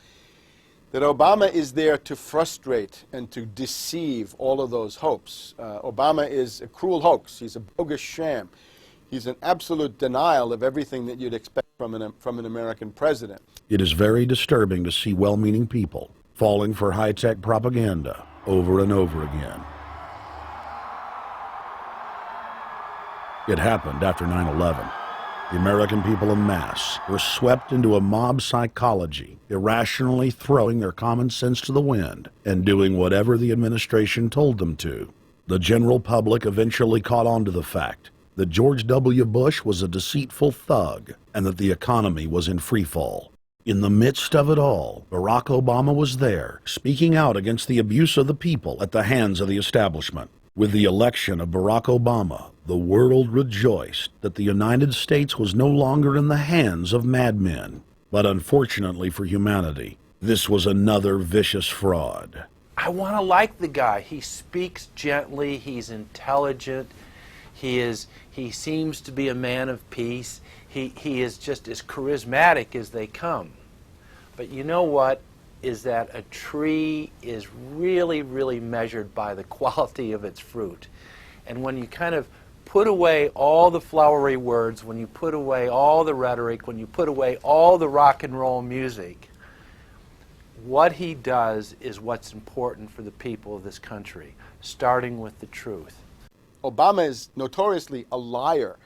that Obama is there to frustrate and to deceive all of those hopes. Obama is a cruel hoax. He's a bogus sham. He's an absolute denial of everything that you'd expect from an American president. It is very disturbing to see well-meaning people falling for high-tech propaganda over and over again. It happened after 9/11. The American people en masse were swept into a mob psychology, irrationally throwing their common sense to the wind and doing whatever the administration told them to. The general public eventually caught on to the fact that George W. Bush was a deceitful thug and that the economy was in free fall. In the midst of it all, Barack Obama was there, speaking out against the abuse of the people at the hands of the establishment. With the election of Barack Obama, the world rejoiced that the United States was no longer in the hands of madmen. But unfortunately for humanity, this was another vicious fraud. I want to like the guy. He speaks gently, he's intelligent, he seems to be a man of peace. He is just as charismatic as they come. But you know what? Is that a tree is really, really measured by the quality of its fruit. And when you kind of put away all the flowery words, when you put away all the rhetoric, when you put away all the rock and roll music, what he does is what's important for the people of this country, starting with the truth. Obama is notoriously a liar.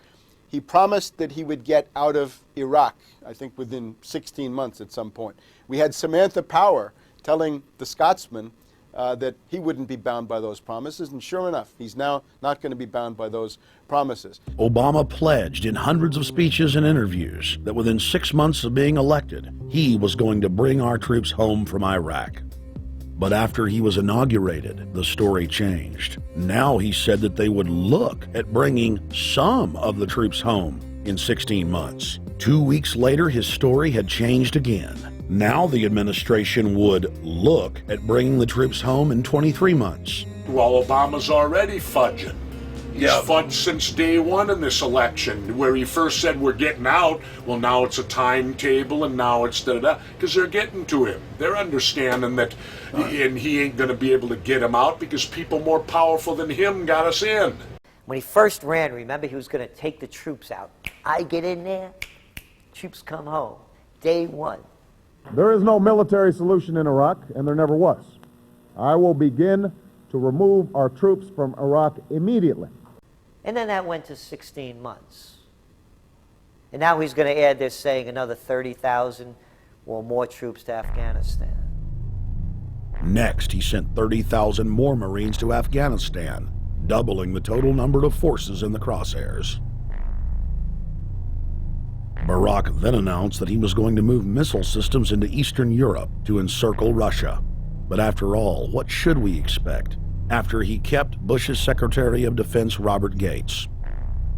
He promised that he would get out of Iraq, I think within 16 months at some point. We had Samantha Power telling the Scotsman that he wouldn't be bound by those promises, and sure enough, he's now not going to be bound by those promises. Obama pledged in hundreds of speeches and interviews that within 6 months of being elected, he was going to bring our troops home from Iraq. But after he was inaugurated, the story changed. Now he said that they would look at bringing some of the troops home in 16 months. 2 weeks later, his story had changed again. Now the administration would look at bringing the troops home in 23 months. Well, Obama's already fudging. He's fudged since day one in this election, where he first said we're getting out. Well, now it's a timetable, and now it's da-da-da, because they're getting to him. They're understanding that, and he ain't going to be able to get him out because people more powerful than him got us in. When he first ran, remember, he was going to take the troops out. I get in there, troops come home. Day one. There is no military solution in Iraq, and there never was. I will begin to remove our troops from Iraq immediately. And then that went to 16 months. And now he's going to add, they're saying, another 30,000 or more troops to Afghanistan. Next, he sent 30,000 more Marines to Afghanistan, doubling the total number of forces in the crosshairs. Barack then announced that he was going to move missile systems into Eastern Europe to encircle Russia. But after all, what should we expect after he kept Bush's Secretary of Defense Robert Gates?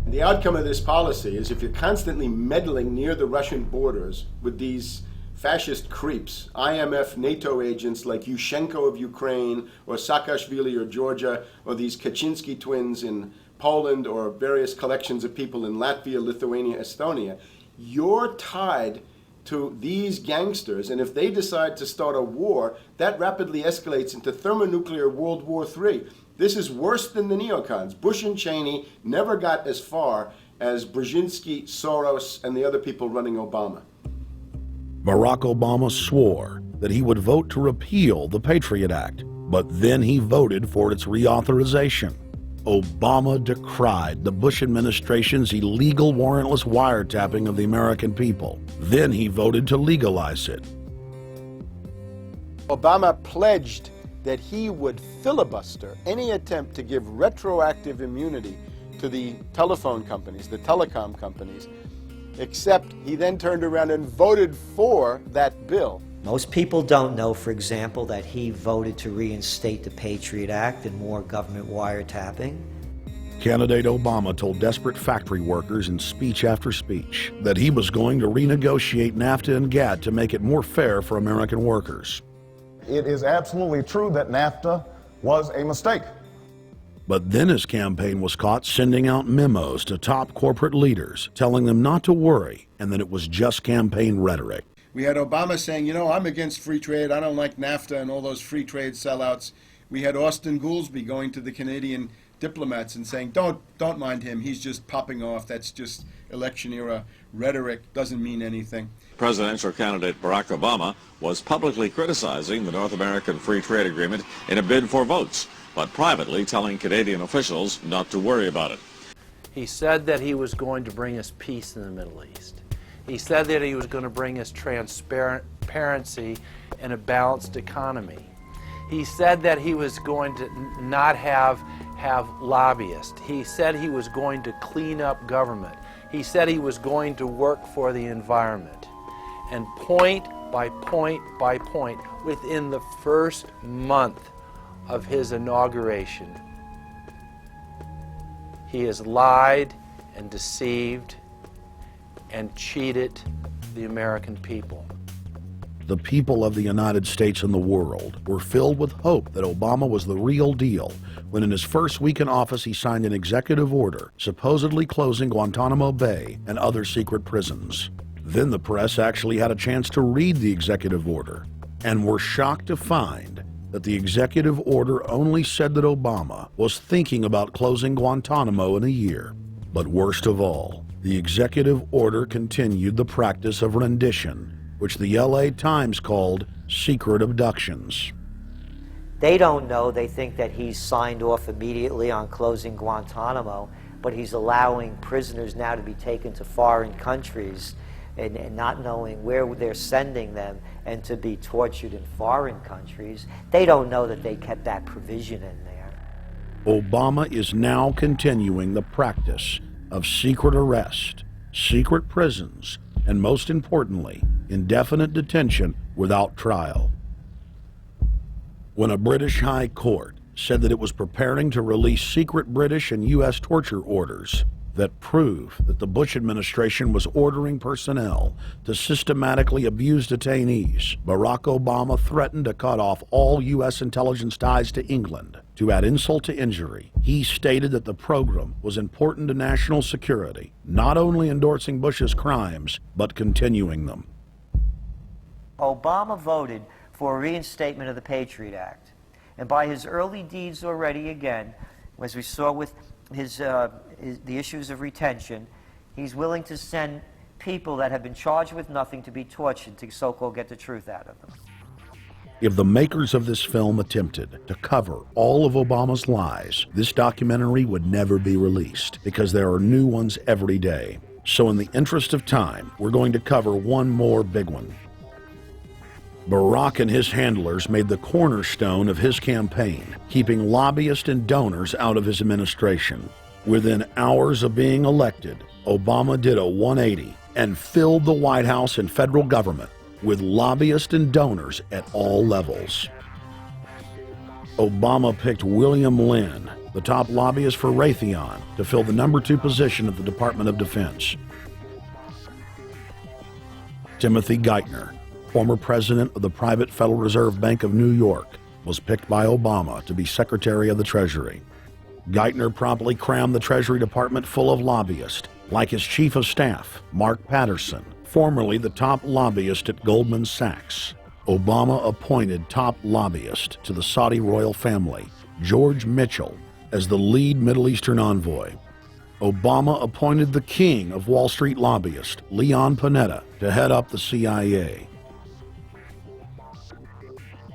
The outcome of this policy is if you're constantly meddling near the Russian borders with these fascist creeps, IMF NATO agents like Yushchenko of Ukraine or Saakashvili or Georgia, or these Kaczynski twins in Poland, or various collections of people in Latvia, Lithuania, Estonia, you're tied to these gangsters, and if they decide to start a war, that rapidly escalates into thermonuclear World War III. This is worse than the neocons. Bush and Cheney never got as far as Brzezinski, Soros, and the other people running Obama. Barack Obama swore that he would vote to repeal the Patriot Act, but then he voted for its reauthorization. Obama decried the Bush administration's illegal warrantless wiretapping of the American people. Then he voted to legalize it. Obama pledged that he would filibuster any attempt to give retroactive immunity to the telephone companies, the telecom companies, except he then turned around and voted for that bill. Most people don't know, for example, that he voted to reinstate the Patriot Act and more government wiretapping. Candidate Obama told desperate factory workers in speech after speech that he was going to renegotiate NAFTA and GATT to make it more fair for American workers. It is absolutely true that NAFTA was a mistake. But then his campaign was caught sending out memos to top corporate leaders, telling them not to worry and that it was just campaign rhetoric. We had Obama saying, you know, I'm against free trade, I don't like NAFTA and all those free trade sellouts. We had Austin Goolsbee going to the Canadian diplomats and saying, don't mind him, he's just popping off, that's just election era rhetoric, doesn't mean anything. Presidential candidate Barack Obama was publicly criticizing the North American Free Trade Agreement in a bid for votes, but privately telling Canadian officials not to worry about it. He said that he was going to bring us peace in the Middle East. He said that he was going to bring us transparency and a balanced economy. He said that he was going to not have lobbyists. He said he was going to clean up government. He said he was going to work for the environment. And point by point by point, within the first month of his inauguration, he has lied and deceived and cheated the American people. The people of the United States and the world were filled with hope that Obama was the real deal when in his first week in office he signed an executive order supposedly closing Guantanamo Bay and other secret prisons. Then the press actually had a chance to read the executive order and were shocked to find that the executive order only said that Obama was thinking about closing Guantanamo in a year. But worst of all, the executive order continued the practice of rendition, which the LA Times called secret abductions. They don't know. They think that he's signed off immediately on closing Guantanamo, but he's allowing prisoners now to be taken to foreign countries and not knowing where they're sending them and to be tortured in foreign countries. They don't know that they kept that provision in there. Obama is now continuing the practice of secret arrest, secret prisons, and most importantly, indefinite detention without trial. When a British High Court said that it was preparing to release secret British and U.S. torture orders that prove that the Bush administration was ordering personnel to systematically abuse detainees, Barack Obama threatened to cut off all U.S. intelligence ties to England. To add insult to injury, he stated that the program was important to national security, not only endorsing Bush's crimes, but continuing them. Obama voted for a reinstatement of the Patriot Act. And by his early deeds already, again, as we saw with the issues of retention, he's willing to send people that have been charged with nothing to be tortured to so-called get the truth out of them. If the makers of this film attempted to cover all of Obama's lies, this documentary would never be released because there are new ones every day. So in the interest of time, we're going to cover one more big one. Barack and his handlers made the cornerstone of his campaign, keeping lobbyists and donors out of his administration. Within hours of being elected, Obama did a 180 and filled the White House and federal government with lobbyists and donors at all levels. Obama picked William Lynn, the top lobbyist for Raytheon, to fill the number 2 position at the Department of Defense. Timothy Geithner, former president of the private Federal Reserve Bank of New York, was picked by Obama to be Secretary of the Treasury. Geithner promptly crammed the Treasury Department full of lobbyists, like his chief of staff, Mark Patterson, formerly the top lobbyist at Goldman Sachs. Obama appointed top lobbyist to the Saudi royal family, George Mitchell, as the lead Middle Eastern envoy. Obama appointed the king of Wall Street lobbyists, Leon Panetta, to head up the CIA.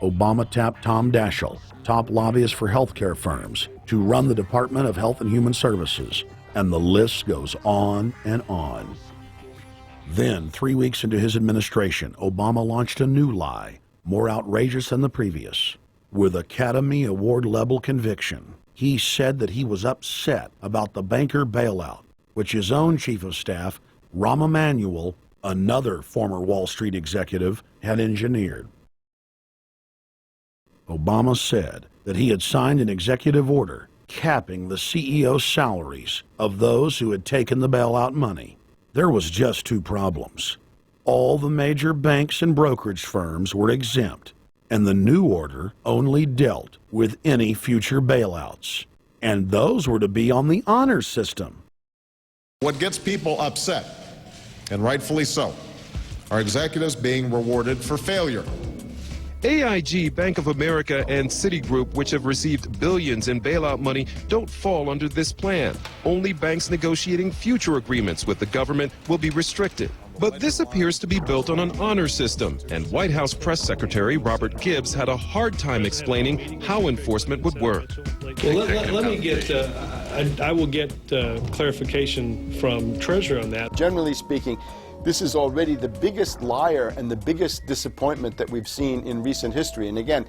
Obama tapped Tom Daschle, top lobbyist for healthcare firms, to run the Department of Health and Human Services, and the list goes on and on. Then, 3 weeks into his administration, Obama launched a new lie, more outrageous than the previous. With Academy Award-level conviction, he said that he was upset about the banker bailout, which his own chief of staff, Rahm Emanuel, another former Wall Street executive, had engineered. Obama said that he had signed an executive order capping the CEO's salaries of those who had taken the bailout money. There was just 2 problems. All the major banks and brokerage firms were exempt, and the new order only dealt with any future bailouts. And those were to be on the honor system. What gets people upset, and rightfully so, are executives being rewarded for failure. AIG, Bank of America, and Citigroup, which have received billions in bailout money, don't fall under this plan. Only banks negotiating future agreements with the government will be restricted. But this appears to be built on an honor system, and White House Press Secretary Robert Gibbs had a hard time explaining how enforcement would work. Well, let me get, I will get clarification from Treasurer on that. Generally speaking, this is already the biggest liar and the biggest disappointment that we've seen in recent history. And again,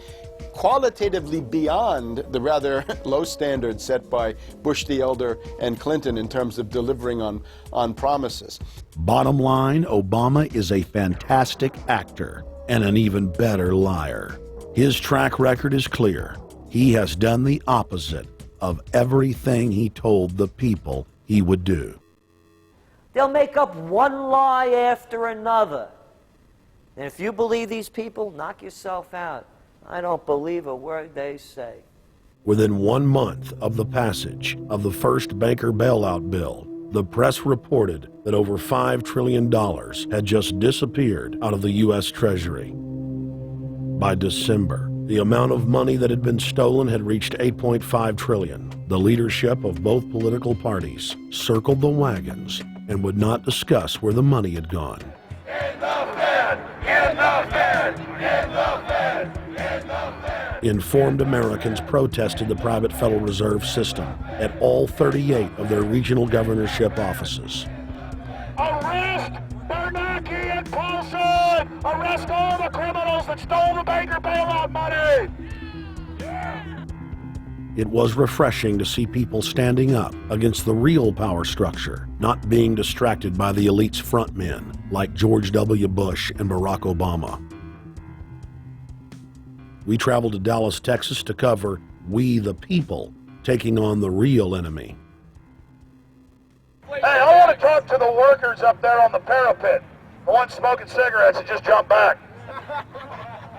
qualitatively beyond the rather low standards set by Bush the Elder and Clinton in terms of delivering on promises. Bottom line, Obama is a fantastic actor and an even better liar. His track record is clear. He has done the opposite of everything he told the people he would do. They'll make up one lie after another. And if you believe these people, knock yourself out. I don't believe a word they say. Within 1 month of the passage of the first banker bailout bill, the press reported that over $5 trillion had just disappeared out of the U.S. Treasury. By December, the amount of money that had been stolen had reached $8.5 trillion. The leadership of both political parties circled the wagons and would not discuss where the money had gone. In the Fed! In the Fed! In the Fed! In the Fed! Informed Americans protested the private Federal Reserve System at all 38 of their regional governorship offices. Arrest Bernanke and Paulson! Arrest all the criminals that stole the banker bailout money! It was refreshing to see people standing up against the real power structure, not being distracted by the elite's frontmen like George W. Bush and Barack Obama. We traveled to Dallas, Texas to cover We the People taking on the real enemy. Hey, I want to talk to the workers up there on the parapet. The ones smoking cigarettes and just jump back.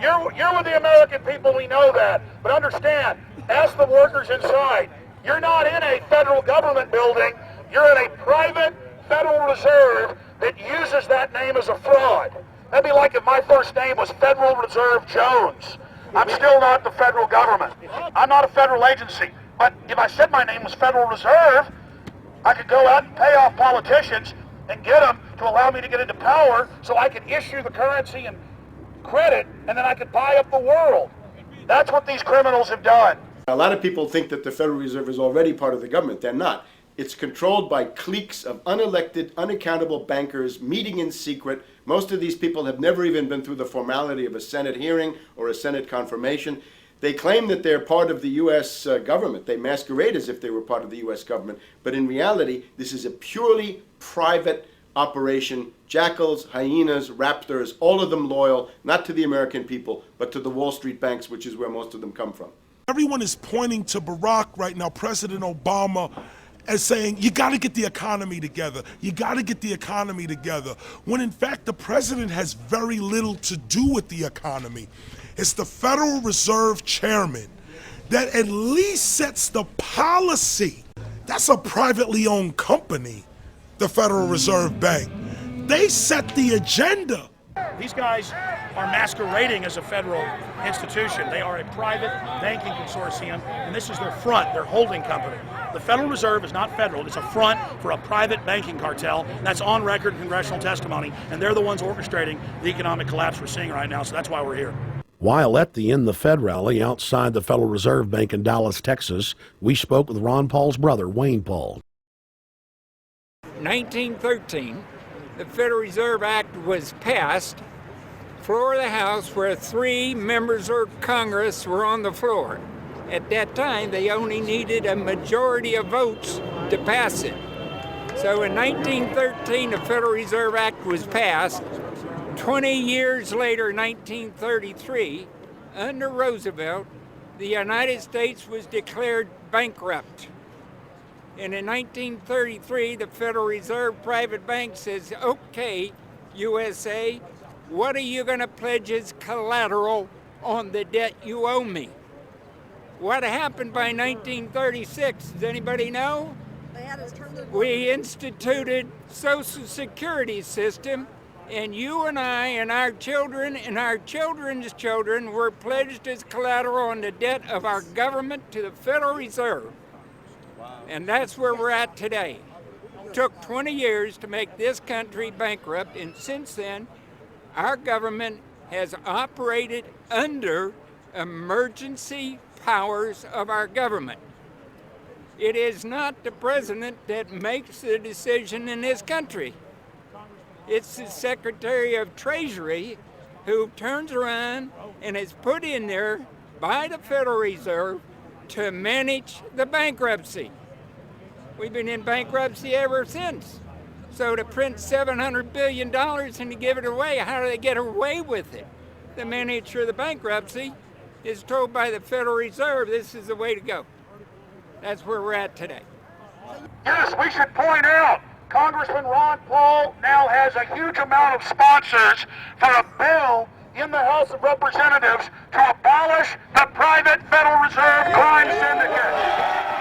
You're with the American people, we know that. But understand, ask the workers inside. You're not in a federal government building. You're in a private Federal Reserve that uses that name as a fraud. That'd be like if my first name was Federal Reserve Jones. I'm still not the federal government. I'm not a federal agency. But if I said my name was Federal Reserve, I could go out and pay off politicians and get them to allow me to get into power so I could issue the currency and credit, and then I could buy up the world. That's what these criminals have done. A lot of people think that the Federal Reserve is already part of the government. They're not. It's controlled by cliques of unelected, unaccountable bankers meeting in secret. Most of these people have never even been through the formality of a Senate hearing or a Senate confirmation. They claim that they're part of the U.S. government. They masquerade as if they were part of the U.S. government. But in reality, this is a purely private operation. Jackals, hyenas, raptors, all of them loyal, not to the American people, but to the Wall Street banks, which is where most of them come from. Everyone is pointing to Barack right now, President Obama, as saying, you got to get the economy together. You got to get the economy together. When in fact, the president has very little to do with the economy. It's the Federal Reserve Chairman that at least sets the policy. That's a privately owned company, the Federal Reserve Bank. They set the agenda. These guys are masquerading as a federal institution. They are a private banking consortium, and this is their front, their holding company. The Federal Reserve is not federal. It's a front for a private banking cartel. That's on record in congressional testimony, and they're the ones orchestrating the economic collapse we're seeing right now, so that's why we're here. While at the In the Fed rally outside the Federal Reserve Bank in Dallas, Texas, we spoke with Ron Paul's brother, Wayne Paul. 1913, the Federal Reserve Act was passed, floor of the House, where 3 members of Congress were on the floor. At that time, they only needed a majority of votes to pass it. So in 1913, the Federal Reserve Act was passed. 20 years later, 1933, under Roosevelt, the United States was declared bankrupt. And in 1933, the Federal Reserve Private Bank says, okay, USA, what are you going to pledge as collateral on the debt you owe me? What happened by 1936? Does anybody know? We instituted Social Security system, and you and I and our children and our children's children were pledged as collateral on the debt of our government to the Federal Reserve. And that's where we're at today. It took 20 years to make this country bankrupt, and since then, our government has operated under emergency powers of our government. It is not the president that makes the decision in this country. It's the Secretary of Treasury who turns around and is put in there by the Federal Reserve to manage the bankruptcy. We've been in bankruptcy ever since. So to print $700 billion and to give it away, how do they get away with it? The manager of the bankruptcy is told by the Federal Reserve this is the way to go. That's where we're at today. Yes, we should point out, Congressman Ron Paul now has a huge amount of sponsors for a bill in the House of Representatives to abolish the private Federal Reserve crime syndicate.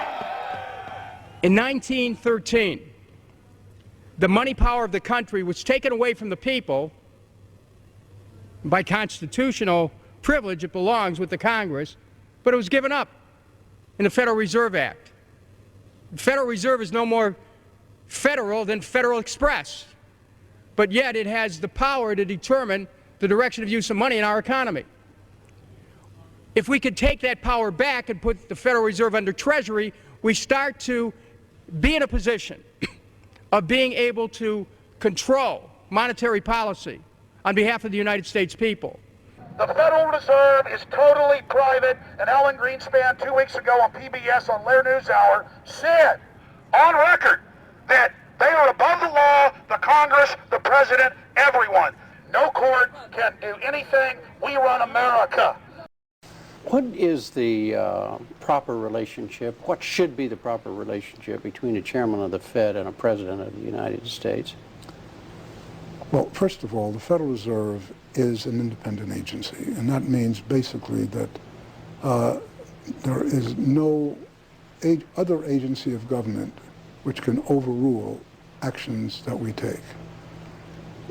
In 1913, the money power of the country was taken away from the people. By constitutional privilege, it belongs with the Congress, but it was given up in the Federal Reserve Act. The Federal Reserve is no more federal than Federal Express, but yet it has the power to determine the direction of use of money in our economy. If we could take that power back and put the Federal Reserve under Treasury, we start to be in a position of being able to control monetary policy on behalf of the United States people. The Federal Reserve is totally private, and Alan Greenspan 2 weeks ago on PBS on Lair NewsHour said on record that they are above the law, the Congress, the President, everyone. No court can do anything. We run America. What is the proper relationship, what should be the proper relationship between a chairman of the Fed and a president of the United States? Well, first of all, the Federal Reserve is an independent agency, and that means basically that there is no other agency of government which can overrule actions that we take.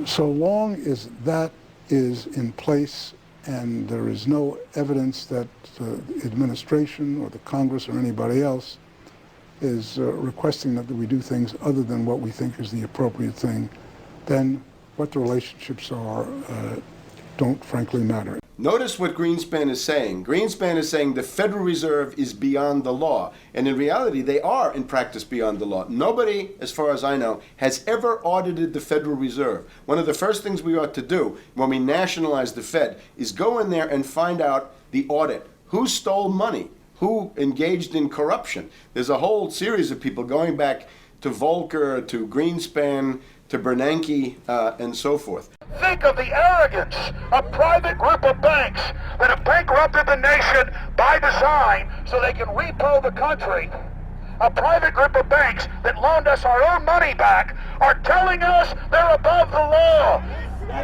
So long as that is in place and there is no evidence that the administration or the Congress or anybody else is requesting that we do things other than what we think is the appropriate thing, then what the relationships are don't frankly matter. Notice what Greenspan is saying. Greenspan is saying the Federal Reserve is beyond the law. And in reality, they are in practice beyond the law. Nobody, as far as I know, has ever audited the Federal Reserve. One of the first things we ought to do when we nationalize the Fed is go in there and find out the audit. Who stole money? Who engaged in corruption? There's a whole series of people going back to Volcker, to Greenspan, to Bernanke, and so forth. Think of the arrogance of private group of banks that have bankrupted the nation by design so they can repo the country. A private group of banks that loaned us our own money back are telling us they're above the law.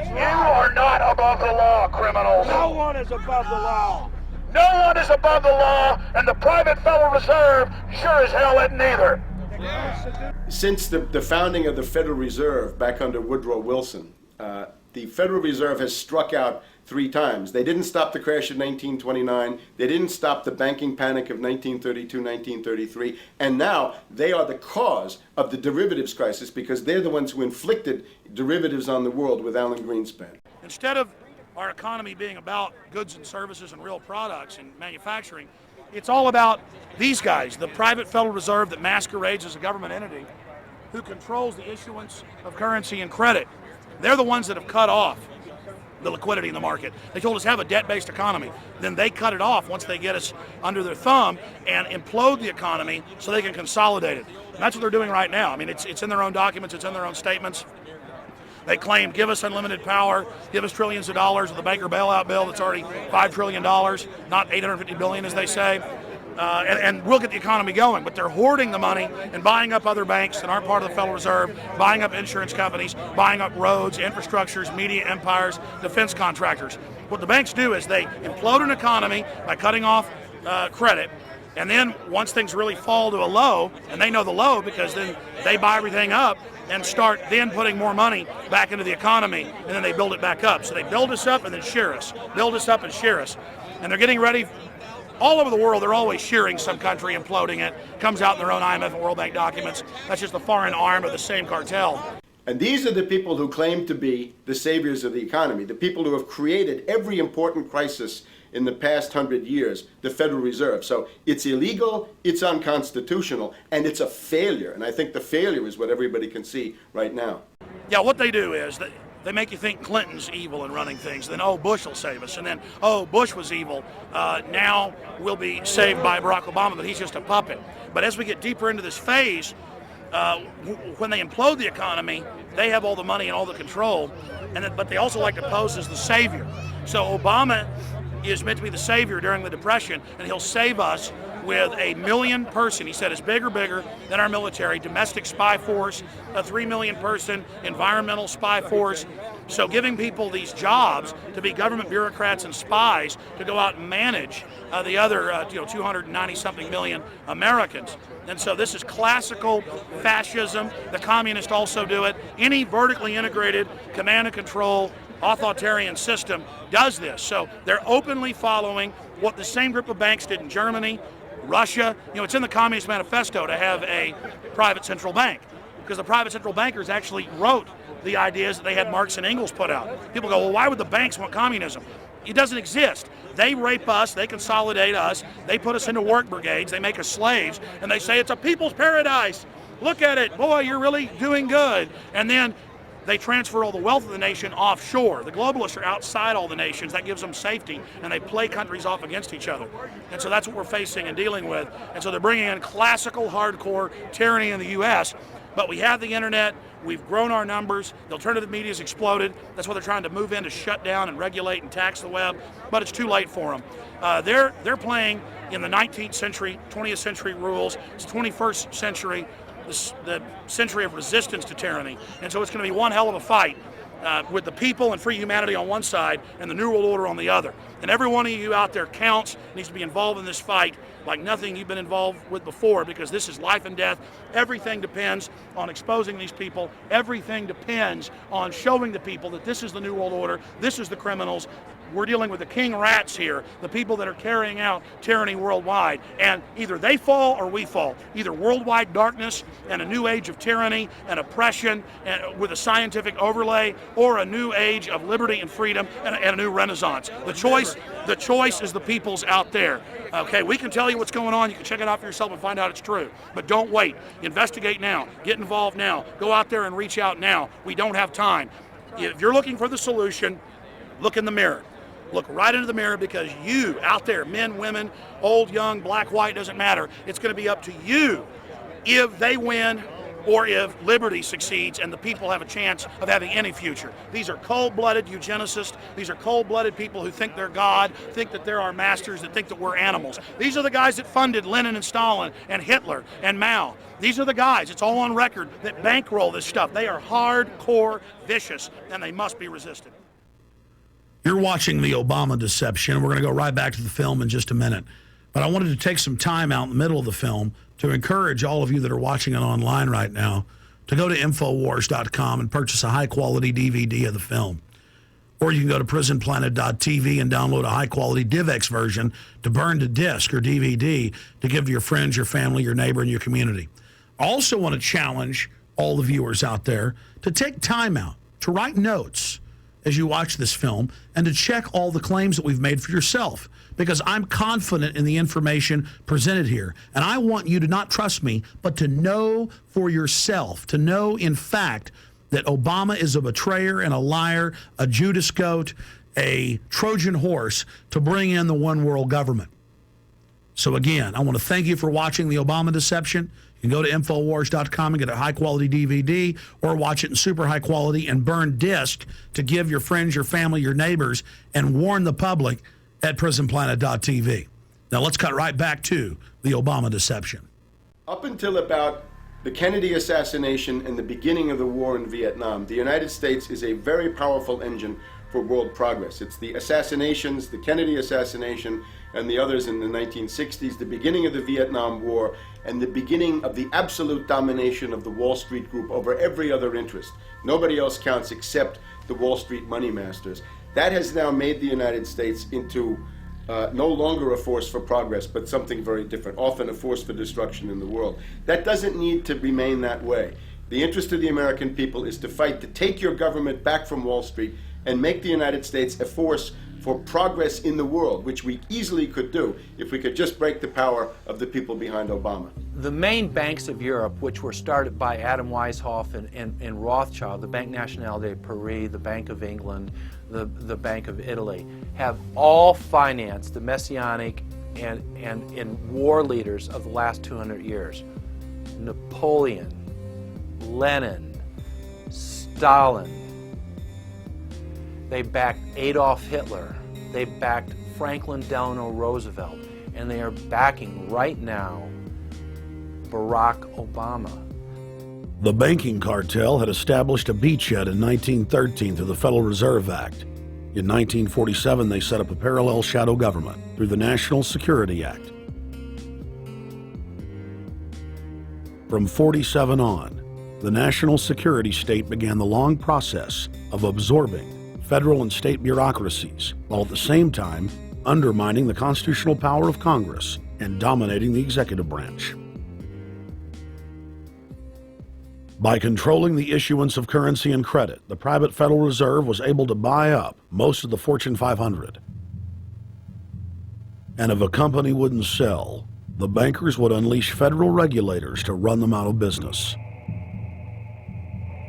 You are not above the law, criminals. No one is above the law. No one is above the law, and the private Federal Reserve sure as hell isn't either. Since the founding of the Federal Reserve back under Woodrow Wilson, the Federal Reserve has struck out 3 times. They didn't stop the crash of 1929. They didn't stop the banking panic of 1932, 1933. And now they are the cause of the derivatives crisis because they're the ones who inflicted derivatives on the world with Alan Greenspan. Instead of our economy being about goods and services and real products and manufacturing, it's all about these guys, the private Federal Reserve that masquerades as a government entity who controls the issuance of currency and credit. They're the ones that have cut off the liquidity in the market. They told us have a debt-based economy. Then they cut it off once they get us under their thumb and implode the economy so they can consolidate it. And that's what they're doing right now. I mean, it's in their own documents, it's in their own statements. They claim, give us unlimited power, give us trillions of dollars of the banker bailout bill that's already $5 trillion, not $850 billion as they say. And we'll get the economy going, but they're hoarding the money and buying up other banks that aren't part of the Federal Reserve, buying up insurance companies, buying up roads, infrastructures, media empires, defense contractors. What the banks do is they implode an economy by cutting off credit, and then once things really fall to a low, and they know the low because then they buy everything up and start then putting more money back into the economy, and then they build it back up. So they build us up and then shear us, build us up and shear us. And they're getting ready. All over the world, they're always shearing some country, imploding it. Comes out in their own IMF and World Bank documents. That's just the foreign arm of the same cartel. And these are the people who claim to be the saviors of the economy, the people who have created every important crisis in the past 100 years, the Federal Reserve. So it's illegal, it's unconstitutional, and it's a failure. And I think the failure is what everybody can see right now. Yeah, what they do is they make you think Clinton's evil in running things. Then, oh, Bush will save us. And then, oh, Bush was evil. Now we'll be saved by Barack Obama, but he's just a puppet. But as we get deeper into this phase, when they implode the economy, they have all the money and all the control. But they also like to pose as the savior. So Obama is meant to be the savior during the Depression, and he'll save us with a 1 million person, he said, is bigger than our military, domestic spy force, a 3 million person environmental spy force. So giving people these jobs to be government bureaucrats and spies to go out and manage the other 290-something million Americans. And so this is classical fascism. The communists also do it. Any vertically integrated command and control authoritarian system does this. So they're openly following what the same group of banks did in Germany, Russia. It's in the Communist Manifesto to have a private central bank. because the private central bankers actually wrote the ideas that they had Marx and Engels put out. People go, well, why would the banks want communism? It doesn't exist. They rape us, they consolidate us, they put us into work brigades, they make us slaves, and they say it's a people's paradise. Look at it, boy, you're really doing good. And then they transfer all the wealth of the nation offshore. The globalists are outside all the nations. That gives them safety, and they play countries off against each other. And so that's what we're facing and dealing with. And so they're bringing in classical, hardcore tyranny in the U.S., but we have the internet, we've grown our numbers, the alternative media's exploded. That's why they're trying to move in to shut down and regulate and tax the web, but it's too late for them. They're playing in the 19th century, 20th century rules. It's 21st century, the century of resistance to tyranny. And so it's going to be one hell of a fight with the people and free humanity on one side and the New World Order on the other. And every one of you out there counts, needs to be involved in this fight like nothing you've been involved with before, because this is life and death. Everything depends on exposing these people. Everything depends on showing the people that this is the New World Order, this is the criminals. We're dealing with the king rats here, the people that are carrying out tyranny worldwide. And either they fall or we fall. Either worldwide darkness and a new age of tyranny and oppression and with a scientific overlay, or a new age of liberty and freedom and a new renaissance. The choice is the people's out there. Okay, we can tell you what's going on. You can check it out for yourself and find out it's true. But don't wait. Investigate now. Get involved now. Go out there and reach out now. We don't have time. If you're looking for the solution, look in the mirror. Look right into the mirror, because you out there, men, women, old, young, black, white, doesn't matter. It's going to be up to you if they win or if liberty succeeds and the people have a chance of having any future. These are cold-blooded eugenicists. These are cold-blooded people who think they're God, think that they're our masters, that think that we're animals. These are the guys that funded Lenin and Stalin and Hitler and Mao. These are the guys, it's all on record, that bankroll this stuff. They are hardcore vicious, and they must be resisted. You're watching the Obama deception. We're going to go right back to the film in just a minute. But I wanted to take some time out in the middle of the film to encourage all of you that are watching it online right now to go to Infowars.com and purchase a high-quality DVD of the film. Or you can go to PrisonPlanet.tv and download a high-quality DivX version to burn to disc or DVD to give to your friends, your family, your neighbor, and your community. I also want to challenge all the viewers out there to take time out, to write notes as you watch this film, and to check all the claims that we've made for yourself, because I'm confident in the information presented here. And I want you to not trust me, but to know for yourself, to know in fact that Obama is a betrayer and a liar, a Judas goat, a Trojan horse to bring in the one world government. So again, I want to thank you for watching the Obama deception. You can go to Infowars.com and get a high-quality DVD, or watch it in super high quality and burn disc to give your friends, your family, your neighbors, and warn the public at PrisonPlanet.tv. Now let's cut right back to the Obama deception. Up until about the Kennedy assassination and the beginning of the war in Vietnam, the United States is a very powerful engine for world progress. It's the assassinations, the Kennedy assassination, and the others in the 1960s, the beginning of the Vietnam War, and the beginning of the absolute domination of the Wall Street group over every other interest. Nobody else counts except the Wall Street money masters. That has now made the United States into no longer a force for progress, but something very different, often a force for destruction in the world. That doesn't need to remain that way. The interest of the American people is to fight to take your government back from Wall Street and make the United States a force for progress in the world, which we easily could do if we could just break the power of the people behind Obama. The main banks of Europe, which were started by Adam Weishaupt and Rothschild, the Banque Nationale de Paris, the Bank of England, the Bank of Italy, have all financed the messianic and war leaders of the last 200 years. Napoleon, Lenin, Stalin. They backed Adolf Hitler. They backed Franklin Delano Roosevelt. And they are backing right now Barack Obama. The banking cartel had established a beachhead in 1913 through the Federal Reserve Act. In 1947, they set up a parallel shadow government through the National Security Act. From 47 on, the national security state began the long process of absorbing federal and state bureaucracies, while at the same time undermining the constitutional power of Congress and dominating the executive branch. By controlling the issuance of currency and credit, the private Federal Reserve was able to buy up most of the Fortune 500. And if a company wouldn't sell, the bankers would unleash federal regulators to run them out of business.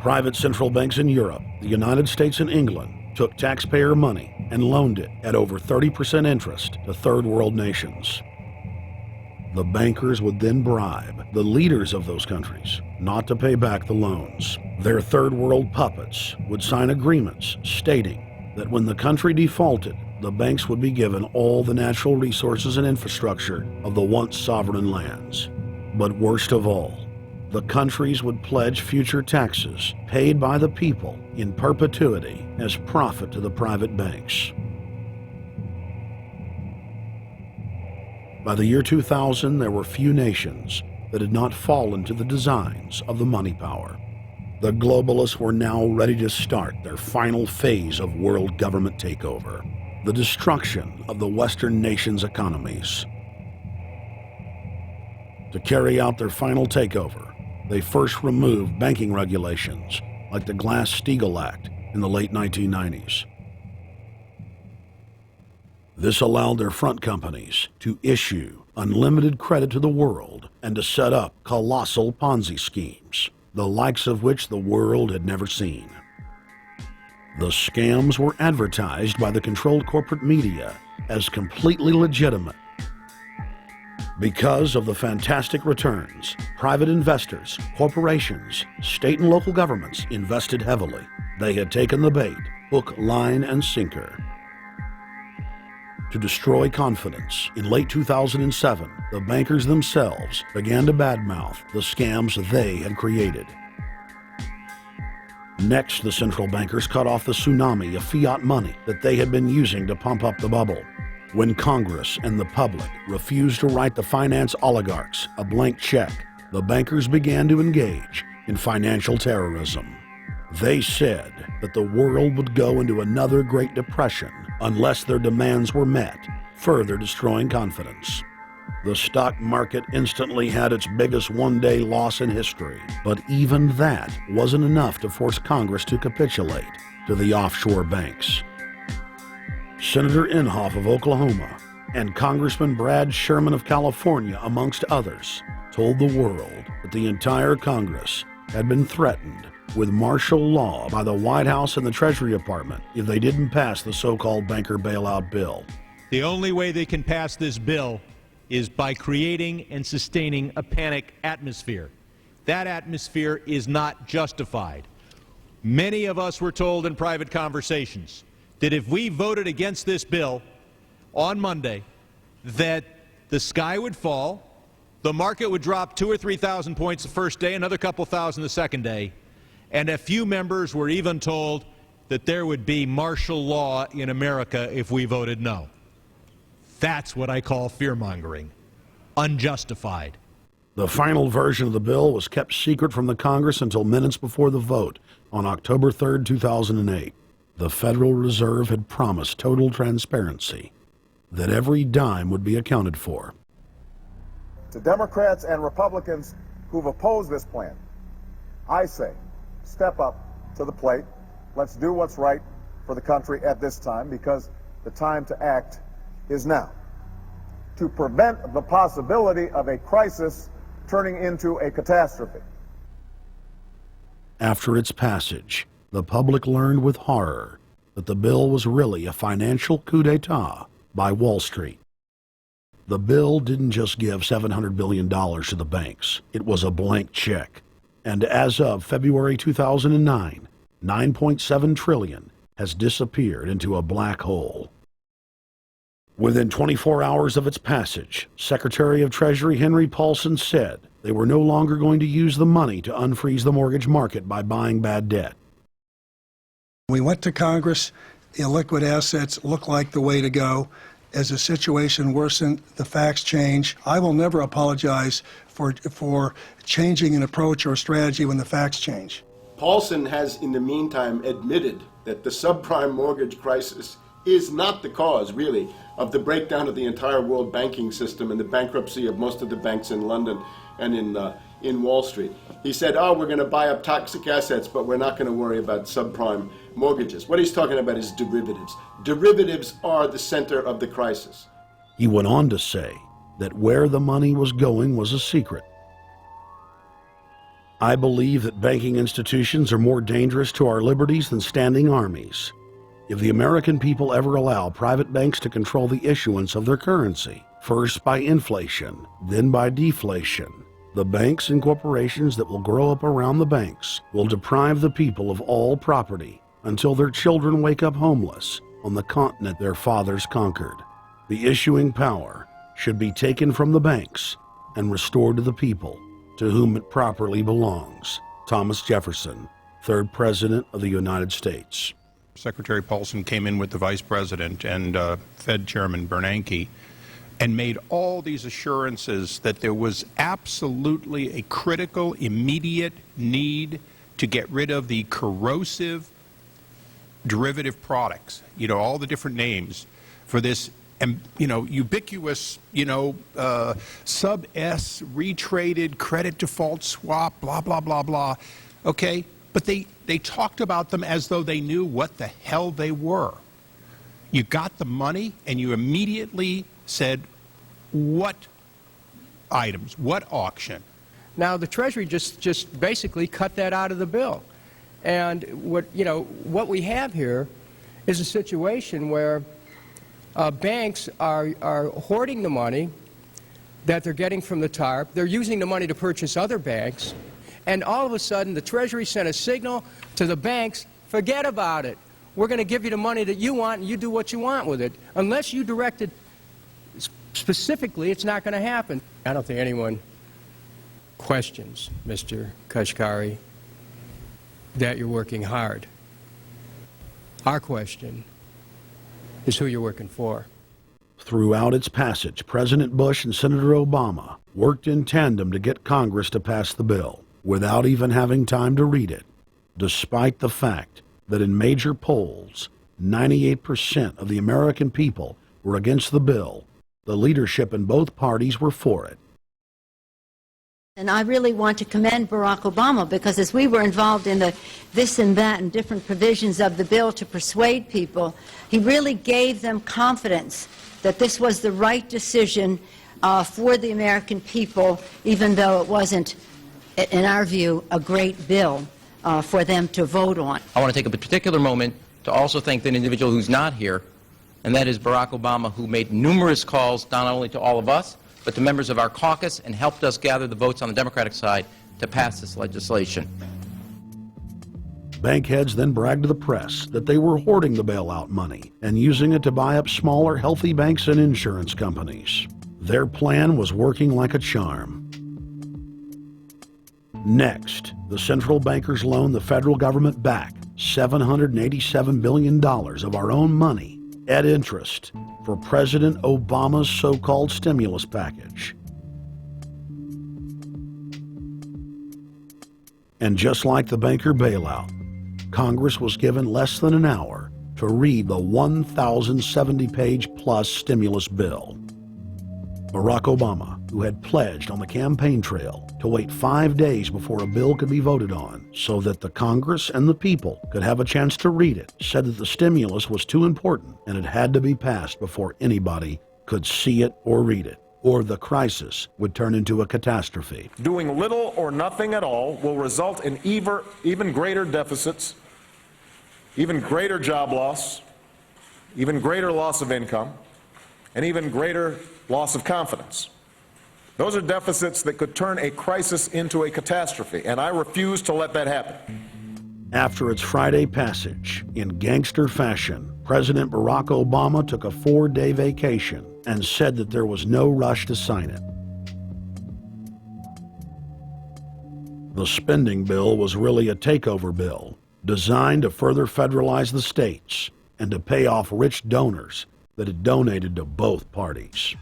Private central banks in Europe, the United States, and England took taxpayer money and loaned it at over 30% interest to third world nations. The bankers would then bribe the leaders of those countries not to pay back the loans. Their third world puppets would sign agreements stating that when the country defaulted, the banks would be given all the natural resources and infrastructure of the once sovereign lands. But worst of all, the countries would pledge future taxes paid by the people in perpetuity as profit to the private banks. By the year 2000, there were few nations that had not fallen to the designs of the money power. The globalists were now ready to start their final phase of world government takeover, the destruction of the Western nations' economies. To carry out their final takeover, they first removed banking regulations like the Glass-Steagall Act in the late 1990s. This allowed their front companies to issue unlimited credit to the world and to set up colossal Ponzi schemes, the likes of which the world had never seen. The scams were advertised by the controlled corporate media as completely legitimate. Because of the fantastic returns, private investors, corporations, state and local governments invested heavily. They had taken the bait, hook, line, and sinker. To destroy confidence, in late 2007, the bankers themselves began to badmouth the scams they had created. Next, the central bankers cut off the tsunami of fiat money that they had been using to pump up the bubble. When Congress and the public refused to write the finance oligarchs a blank check, the bankers began to engage in financial terrorism. They said that the world would go into another Great Depression unless their demands were met, further destroying confidence. The stock market instantly had its biggest one-day loss in history, but even that wasn't enough to force Congress to capitulate to the offshore banks. Senator Inhofe of Oklahoma and Congressman Brad Sherman of California, amongst others, told the world that the entire Congress had been threatened with martial law by the White House and the Treasury Department if they didn't pass the so-called banker bailout bill. The only way they can pass this bill is by creating and sustaining a panic atmosphere. That atmosphere is not justified. Many of us were told in private conversations that if we voted against this bill on Monday, that the sky would fall, the market would drop 2,000 or 3,000 points the first day, another couple thousand the second day, and a few members were even told that there would be martial law in America if we voted no. That's what I call fear-mongering. Unjustified. The final version of the bill was kept secret from the Congress until minutes before the vote on October 3, 2008. The Federal Reserve had promised total transparency, that every dime would be accounted for. To Democrats and Republicans who've opposed this plan, I say, step up to the plate. Let's do what's right for the country at this time, because the time to act is now. To prevent the possibility of a crisis turning into a catastrophe. After its passage, the public learned with horror that the bill was really a financial coup d'etat by Wall Street. The bill didn't just give $700 billion to the banks. It was a blank check. And as of February 2009, $9.7 trillion has disappeared into a black hole. Within 24 hours of its passage, Secretary of Treasury Henry Paulson said they were no longer going to use the money to unfreeze the mortgage market by buying bad debt. We went to Congress. Illiquid assets look like the way to go. As the situation worsened, the facts change. I will never apologize for changing an approach or strategy when the facts change. Paulson has, in the meantime, admitted that the subprime mortgage crisis is not the cause, really, of the breakdown of the entire world banking system and the bankruptcy of most of the banks in London and in Wall Street. He said, oh, we're going to buy up toxic assets, but we're not going to worry about subprime mortgages. What he's talking about is derivatives. Derivatives are the center of the crisis. He went on to say that where the money was going was a secret. I believe that banking institutions are more dangerous to our liberties than standing armies. If the American people ever allow private banks to control the issuance of their currency, first by inflation, then by deflation, the banks and corporations that will grow up around the banks will deprive the people of all property until their children wake up homeless on the continent their fathers conquered. The issuing power should be taken from the banks and restored to the people, to whom it properly belongs. Thomas Jefferson, 3rd President of the United States. Secretary Paulson came in with the Vice President and Fed Chairman Bernanke and made all these assurances that there was absolutely a critical, immediate need to get rid of the corrosive derivative products, all the different names for this, ubiquitous, sub-S, retraded credit default swap, blah, blah, blah, blah, okay? But they talked about them as though they knew what the hell they were. You got the money and you immediately said, what items, what auction? Now, the Treasury just basically cut that out of the bill. And what we have here is a situation where banks are hoarding the money that they're getting from the TARP. They're using the money to purchase other banks. And all of a sudden, the Treasury sent a signal to the banks, forget about it. We're going to give you the money that you want, and you do what you want with it. Unless you direct it specifically, it's not going to happen. I don't think anyone questions, Mr. Kashkari, that you're working hard. Our question is who you're working for. Throughout its passage, President Bush and Senator Obama worked in tandem to get Congress to pass the bill without even having time to read it, despite the fact that in major polls, 98% of the American people were against the bill. The leadership in both parties were for it. And I really want to commend Barack Obama, because as we were involved in the this and that and different provisions of the bill to persuade people, he really gave them confidence that this was the right decision for the American people, even though it wasn't, in our view, a great bill for them to vote on. I want to take a particular moment to also thank an individual who's not here, and that is Barack Obama, who made numerous calls not only to all of us, but to members of our caucus, and helped us gather the votes on the Democratic side to pass this legislation. Bank heads then bragged to the press that they were hoarding the bailout money and using it to buy up smaller, healthy banks and insurance companies. Their plan was working like a charm. Next, the central bankers loaned the federal government back $787 billion of our own money at interest for President Obama's so-called stimulus package. And just like the banker bailout, Congress was given less than an hour to read the 1,070-page-plus stimulus bill. Barack Obama, who had pledged on the campaign trail to wait 5 days before a bill could be voted on so that the Congress and the people could have a chance to read it, said that the stimulus was too important and it had to be passed before anybody could see it or read it, or the crisis would turn into a catastrophe. Doing little or nothing at all will result in even greater deficits, even greater job loss, even greater loss of income, and even greater loss of confidence. Those are deficits that could turn a crisis into a catastrophe, and I refuse to let that happen. After its Friday passage, in gangster fashion, President Barack Obama took a 4-day vacation and said that there was no rush to sign it. The spending bill was really a takeover bill, designed to further federalize the states and to pay off rich donors that had donated to both parties.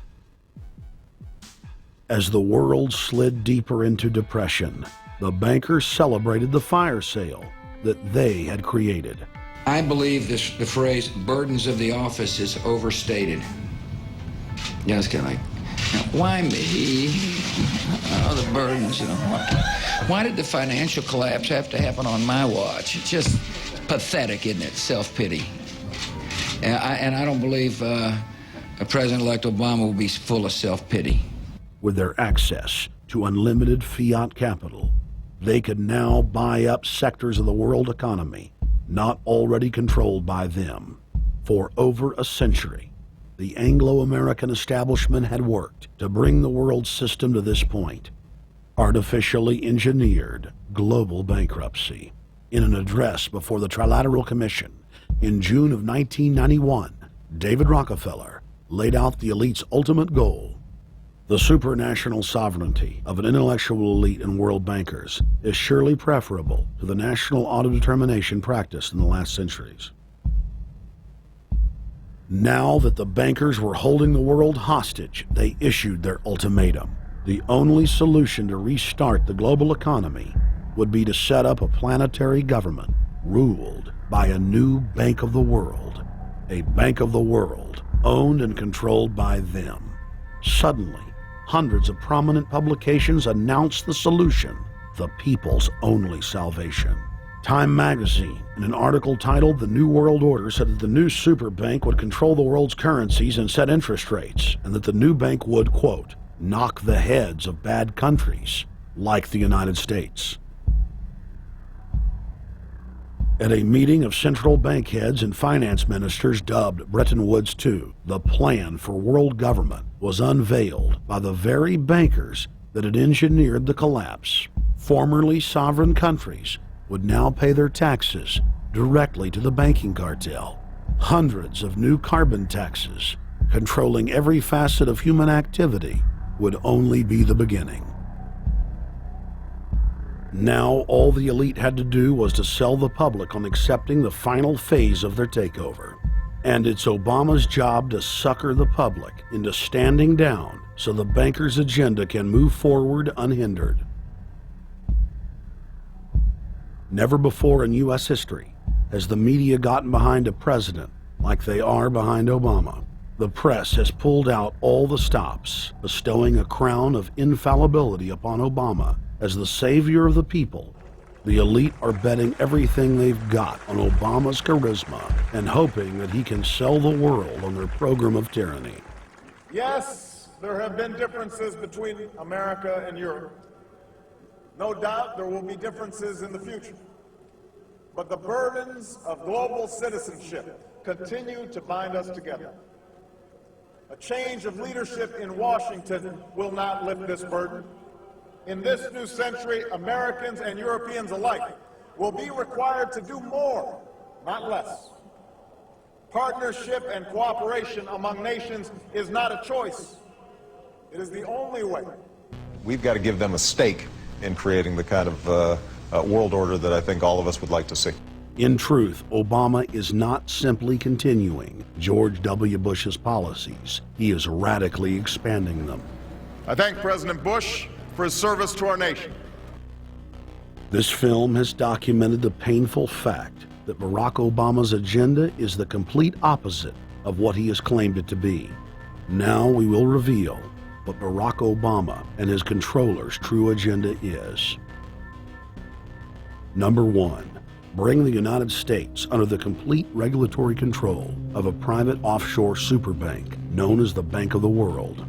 As the world slid deeper into depression, the bankers celebrated the fire sale that they had created. I believe the phrase burdens of the office is overstated. Yeah, it's kind of like Why me? Oh, the burdens, you know. Why did the financial collapse have to happen on my watch? It's just pathetic, isn't it? Self-pity. And I don't believe President-elect Obama will be full of self-pity. With their access to unlimited fiat capital, they could now buy up sectors of the world economy not already controlled by them. For over a century, the Anglo-American establishment had worked to bring the world system to this point. Artificially engineered global bankruptcy. In an address before the Trilateral Commission in June of 1991, David Rockefeller laid out the elite's ultimate goal. The supranational sovereignty of an intellectual elite and world bankers is surely preferable to the national autodetermination practiced in the last centuries. Now that the bankers were holding the world hostage, they issued their ultimatum. The only solution to restart the global economy would be to set up a planetary government ruled by a new Bank of the World, a Bank of the World owned and controlled by them. Suddenly, hundreds of prominent publications announced the solution, the people's only salvation. Time magazine, in an article titled "The New World Order," said that the new super bank would control the world's currencies and set interest rates, and that the new bank would, quote, knock the heads of bad countries like the United States. At a meeting of central bank heads and finance ministers dubbed Bretton Woods II, the plan for world government was unveiled by the very bankers that had engineered the collapse. Formerly sovereign countries would now pay their taxes directly to the banking cartel. Hundreds of new carbon taxes, controlling every facet of human activity, would only be the beginning. Now all the elite had to do was to sell the public on accepting the final phase of their takeover. And it's Obama's job to sucker the public into standing down so the bankers' agenda can move forward unhindered. Never before in U.S. history has the media gotten behind a president like they are behind Obama. The press has pulled out all the stops, bestowing a crown of infallibility upon Obama as the savior of the people. The elite are betting everything they've got on Obama's charisma and hoping that he can sell the world on their program of tyranny. Yes, there have been differences between America and Europe. No doubt there will be differences in the future. But the burdens of global citizenship continue to bind us together. A change of leadership in Washington will not lift this burden. In this new century, Americans and Europeans alike will be required to do more, not less. Partnership and cooperation among nations is not a choice. It is the only way. We've got to give them a stake in creating the kind of world order that I think all of us would like to see. In truth, Obama is not simply continuing George W. Bush's policies. He is radically expanding them. I thank President Bush for his service to our nation. This film has documented the painful fact that Barack Obama's agenda is the complete opposite of what he has claimed it to be. Now we will reveal what Barack Obama and his controllers' true agenda is. Number one, bring the United States under the complete regulatory control of a private offshore superbank known as the Bank of the World.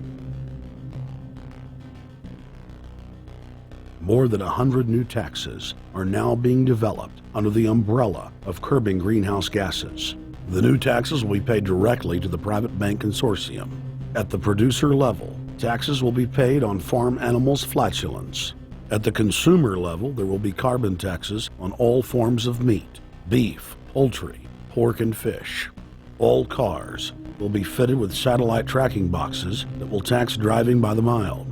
More than 100 new taxes are now being developed under the umbrella of curbing greenhouse gases. The new taxes will be paid directly to the private bank consortium. At the producer level, taxes will be paid on farm animals' flatulence. At the consumer level, there will be carbon taxes on all forms of meat, beef, poultry, pork, and fish. All cars will be fitted with satellite tracking boxes that will tax driving by the mile.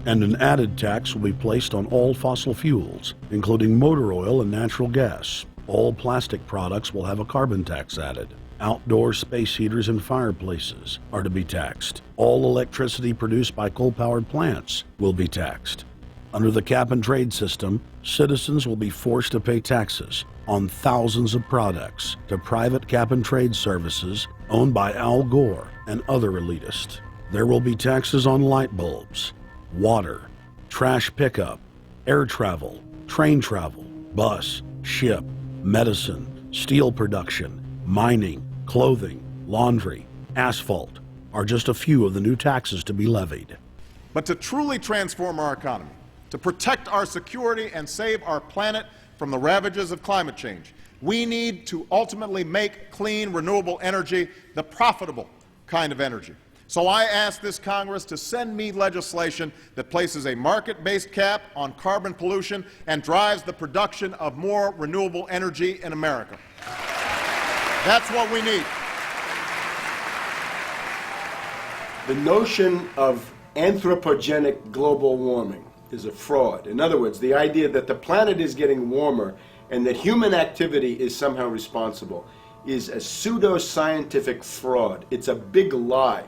And an added tax will be placed on all fossil fuels, including motor oil and natural gas. All plastic products will have a carbon tax added. Outdoor space heaters and fireplaces are to be taxed. All electricity produced by coal-powered plants will be taxed. Under the cap-and-trade system, citizens will be forced to pay taxes on thousands of products to private cap-and-trade services owned by Al Gore and other elitists. There will be taxes on light bulbs, water, trash pickup, air travel, train travel, bus, ship, medicine, steel production, mining, clothing, laundry, asphalt are just a few of the new taxes to be levied. But to truly transform our economy, to protect our security and save our planet from the ravages of climate change, we need to ultimately make clean, renewable energy the profitable kind of energy. So I ask this Congress to send me legislation that places a market-based cap on carbon pollution and drives the production of more renewable energy in America. That's what we need. The notion of anthropogenic global warming is a fraud. In other words, the idea that the planet is getting warmer and that human activity is somehow responsible is a pseudo-scientific fraud. It's a big lie.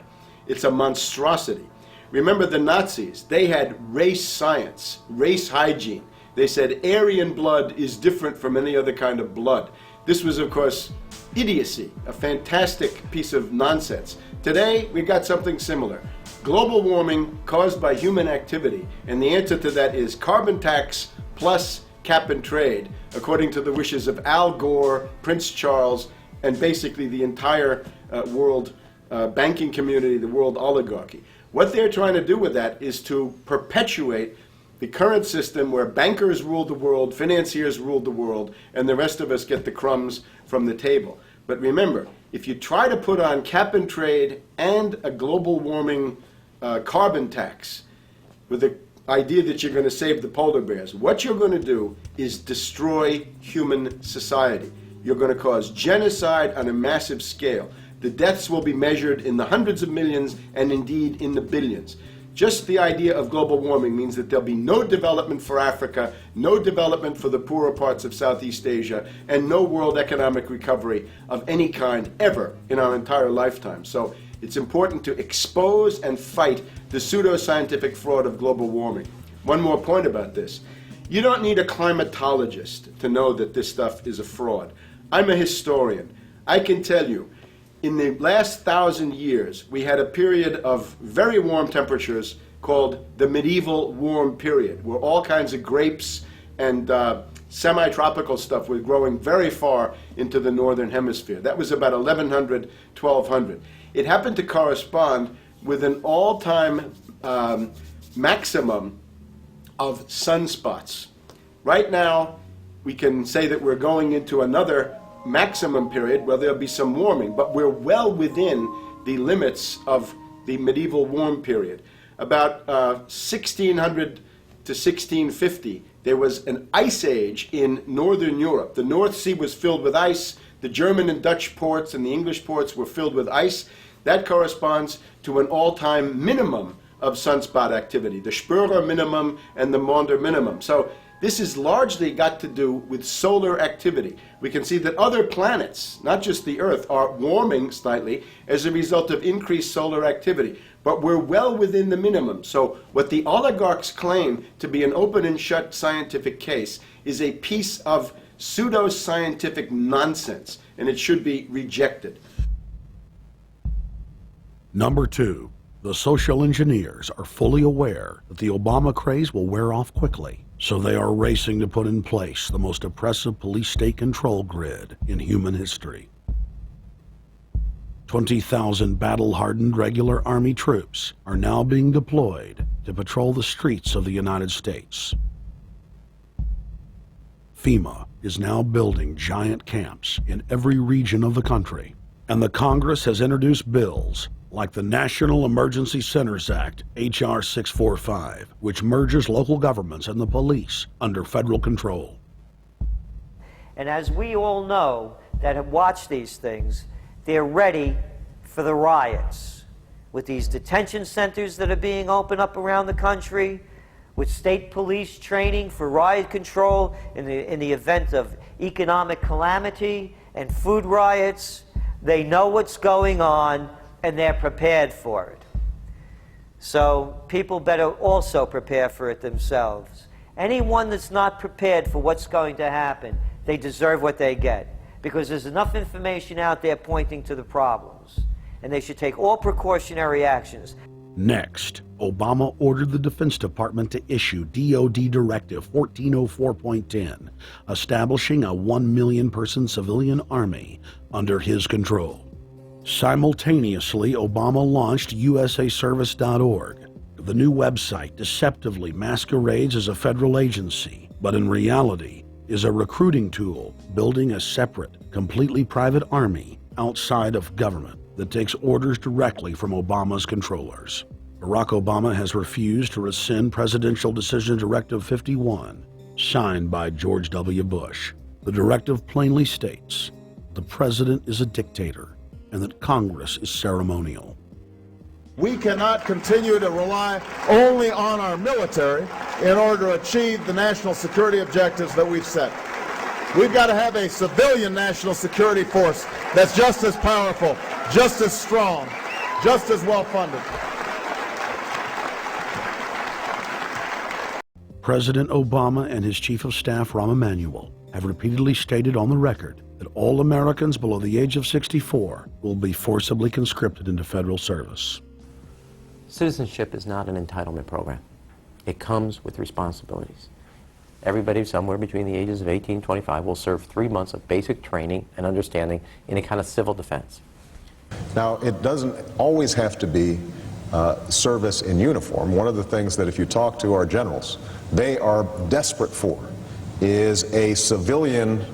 It's a monstrosity. Remember the Nazis, they had race science, race hygiene. They said Aryan blood is different from any other kind of blood. This was, of course, idiocy, a fantastic piece of nonsense. Today, we've got something similar. Global warming caused by human activity, and the answer to that is carbon tax plus cap and trade, according to the wishes of Al Gore, Prince Charles, and basically the entire world banking community, the world oligarchy. What they're trying to do with that is to perpetuate the current system where bankers rule the world, financiers rule the world, and the rest of us get the crumbs from the table. But remember, if you try to put on cap and trade and a global warming carbon tax with the idea that you're going to save the polar bears, what you're going to do is destroy human society. You're going to cause genocide on a massive scale. The deaths will be measured in the hundreds of millions and indeed in the billions. Just the idea of global warming means that there'll be no development for Africa, no development for the poorer parts of Southeast Asia, and no world economic recovery of any kind ever in our entire lifetime. So it's important to expose and fight the pseudo-scientific fraud of global warming. One more point about this. You don't need a climatologist to know that this stuff is a fraud. I'm a historian. I can tell you, in the last 1,000 years, we had a period of very warm temperatures called the medieval warm period, where all kinds of grapes and semi-tropical stuff was growing very far into the northern hemisphere. That was about 1100, 1200. It happened to correspond with an all-time maximum of sunspots. Right now, we can say that we're going into another maximum period where there'll be some warming, but we're well within the limits of the medieval warm period. About 1600 to 1650, there was an ice age in northern Europe. The North Sea was filled with ice. The German and Dutch ports and the English ports were filled with ice. That corresponds to an all-time minimum of sunspot activity, the Spörer minimum and the Maunder minimum. So this has largely got to do with solar activity. We can see that other planets, not just the Earth, are warming slightly as a result of increased solar activity. But we're well within the minimum. So what the oligarchs claim to be an open and shut scientific case is a piece of pseudo-scientific nonsense, and it should be rejected. Number 2, the social engineers are fully aware that the Obama craze will wear off quickly. So they are racing to put in place the most oppressive police state control grid in human history. 20,000 battle-hardened regular Army troops are now being deployed to patrol the streets of the United States. FEMA is now building giant camps in every region of the country, and the Congress has introduced bills like the National Emergency Centers Act, H.R. 645, which merges local governments and the police under federal control. And as we all know that have watched these things, they're ready for the riots. With these detention centers that are being opened up around the country, with state police training for riot control in the event of economic calamity and food riots, they know what's going on and they're prepared for it. So people better also prepare for it themselves. Anyone that's not prepared for what's going to happen, they deserve what they get, because there's enough information out there pointing to the problems. and they should take all precautionary actions. Next, Obama ordered the Defense Department to issue DoD Directive 1404.10, establishing a 1 million person civilian army under his control. Simultaneously, Obama launched USAService.org. The new website deceptively masquerades as a federal agency, but in reality is a recruiting tool building a separate, completely private army outside of government that takes orders directly from Obama's controllers. Barack Obama has refused to rescind Presidential Decision Directive 51, signed by George W. Bush. The directive plainly states the president is a dictator and that Congress is ceremonial. We cannot continue to rely only on our military in order to achieve the national security objectives that we've set. We've got to have a civilian national security force that's just as powerful, just as strong, just as well funded. President Obama and his Chief of Staff, Rahm Emanuel, have repeatedly stated on the record that all Americans below the age of 64 will be forcibly conscripted into federal service. Citizenship is not an entitlement program. It comes with responsibilities. Everybody somewhere between the ages of 18 and 25 will serve 3 months of basic training and understanding in a kind of civil defense. Now, it doesn't always have to be service in uniform. One of the things that if you talk to our generals, they are desperate for is a civilian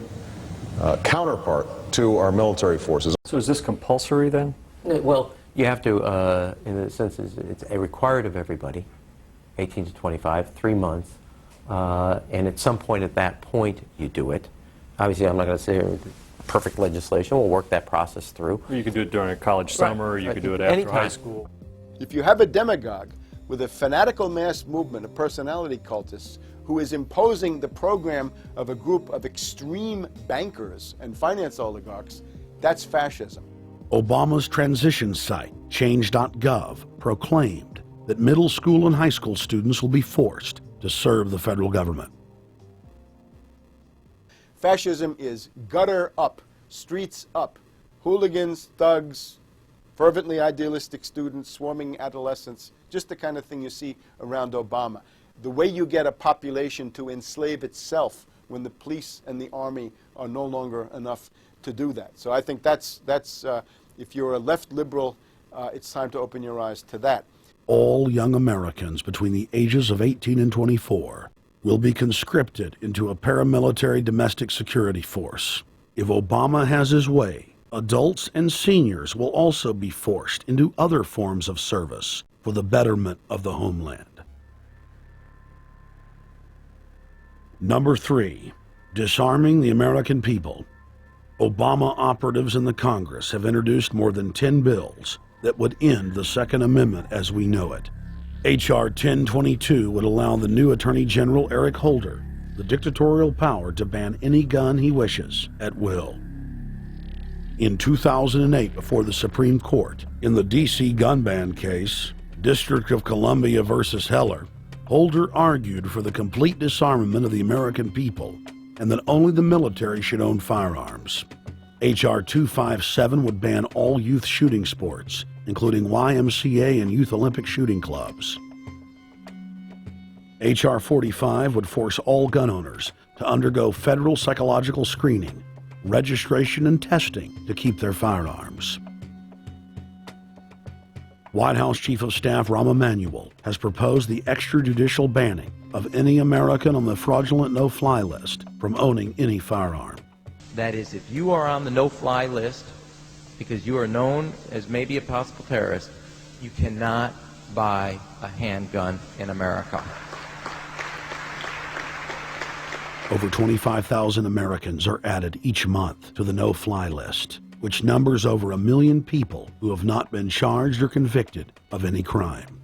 counterpart to our military forces. So is this compulsory then? Well, you have to, in a sense, it's a required of everybody, 18 to 25, 3 months, and at some point at that point you do it. Obviously, I'm not going to say perfect legislation. We'll work that process through. You could do it during a college summer, or you could do it after high school. If you have a demagogue with a fanatical mass movement of personality cultists who is imposing the program of a group of extreme bankers and finance oligarchs, that's fascism. Obama's transition site, change.gov, proclaimed that middle school and high school students will be forced to serve the federal government. Fascism is gutter up, streets up, hooligans, thugs, fervently idealistic students, swarming adolescents, just the kind of thing you see around Obama. The way you get a population to enslave itself when the police and the army are no longer enough to do that. So I think that's if you're a left liberal, it's time to open your eyes to that. All young Americans between the ages of 18 and 24 will be conscripted into a paramilitary domestic security force. If Obama has his way, adults and seniors will also be forced into other forms of service for the betterment of the homeland. Number 3, disarming the American people. Obama operatives in the Congress have introduced more than 10 bills that would end the Second Amendment as we know it. H.R. 1022 would allow the new Attorney General Eric Holder the dictatorial power to ban any gun he wishes at will. In 2008, before the Supreme Court, in the D.C. gun ban case, District of Columbia versus Heller, Holder argued for the complete disarmament of the American people and that only the military should own firearms. H.R. 257 would ban all youth shooting sports, including YMCA and Youth Olympic shooting clubs. H.R. 45 would force all gun owners to undergo federal psychological screening, registration, and testing to keep their firearms. White House Chief of Staff Rahm Emanuel has proposed the extrajudicial banning of any American on the fraudulent no-fly list from owning any firearm. That is, if you are on the no-fly list because you are known as maybe a possible terrorist, you cannot buy a handgun in America. Over 25,000 Americans are added each month to the no-fly list, which numbers over 1 million people who have not been charged or convicted of any crime.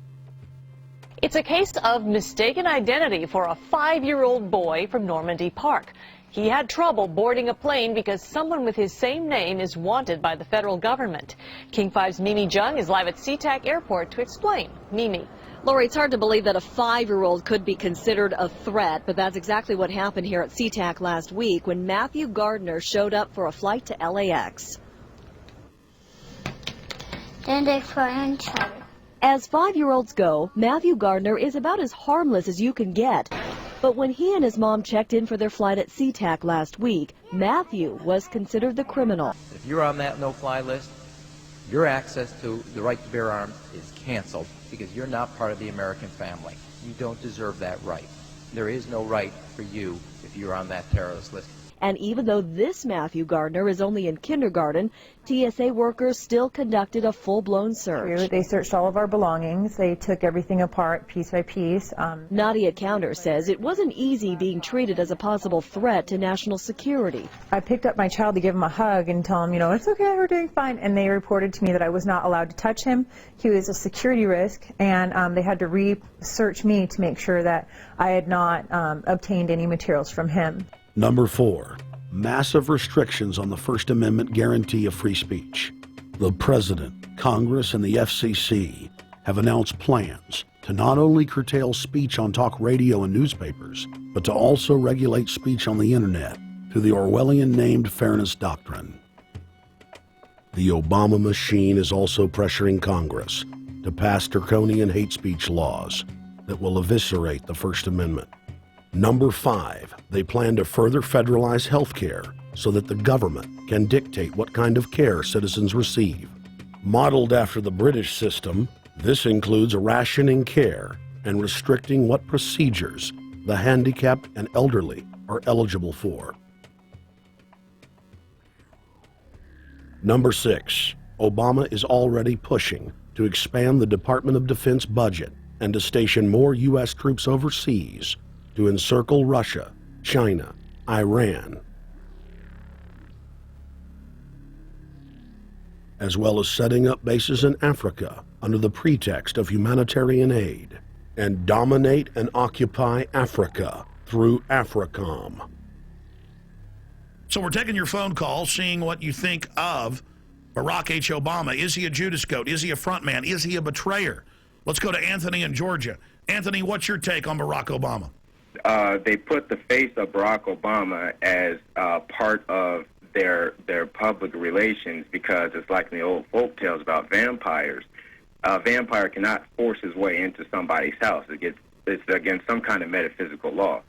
It's a case of mistaken identity for a 5-year-old boy from Normandy Park. He had trouble boarding a plane because someone with his same name is wanted by the federal government. King 5's Mimi Jung is live at SeaTac Airport to explain. Mimi. Lori, it's hard to believe that a 5-year-old could be considered a threat, but that's exactly what happened here at SeaTac last week when Matthew Gardner showed up for a flight to LAX. Then they fly on each other. As 5-year-olds go, Matthew Gardner is about as harmless as you can get. But when he and his mom checked in for their flight at SeaTac last week, Matthew was considered the criminal. If you're on that no-fly list, your access to the right to bear arms is canceled because you're not part of the American family. You don't deserve that right. There is no right for you if you're on that terrorist list. And even though this Matthew Gardner is only in kindergarten, TSA workers still conducted a full-blown search. They searched all of our belongings. They took everything apart piece by piece. Nadia Counter says it wasn't easy being treated as a possible threat to national security. I picked up my child to give him a hug and tell him, it's okay, we're doing fine. And they reported to me that I was not allowed to touch him. He was a security risk, and they had to research me to make sure that I had not obtained any materials from him. Number 4, massive restrictions on the First Amendment guarantee of free speech. The President, Congress, and the FCC have announced plans to not only curtail speech on talk radio and newspapers, but to also regulate speech on the internet through the Orwellian-named Fairness Doctrine. The Obama machine is also pressuring Congress to pass draconian hate speech laws that will eviscerate the First Amendment. Number 5, they plan to further federalize health care so that the government can dictate what kind of care citizens receive. Modeled after the British system, this includes rationing care and restricting what procedures the handicapped and elderly are eligible for. Number 6, Obama is already pushing to expand the Department of Defense budget and to station more U.S. troops overseas to encircle Russia, China, Iran, as well as setting up bases in Africa under the pretext of humanitarian aid, and dominate and occupy Africa through AFRICOM. So we're taking your phone call, seeing what you think of Barack H. Obama. Is he a Judas goat? Is he a front man? Is he a betrayer? Let's go to Anthony in Georgia. Anthony, what's your take on Barack Obama? They put the face of Barack Obama as part of their public relations because it's like in the old folk tales about vampires. A vampire cannot force his way into somebody's house. It's against some kind of metaphysical law.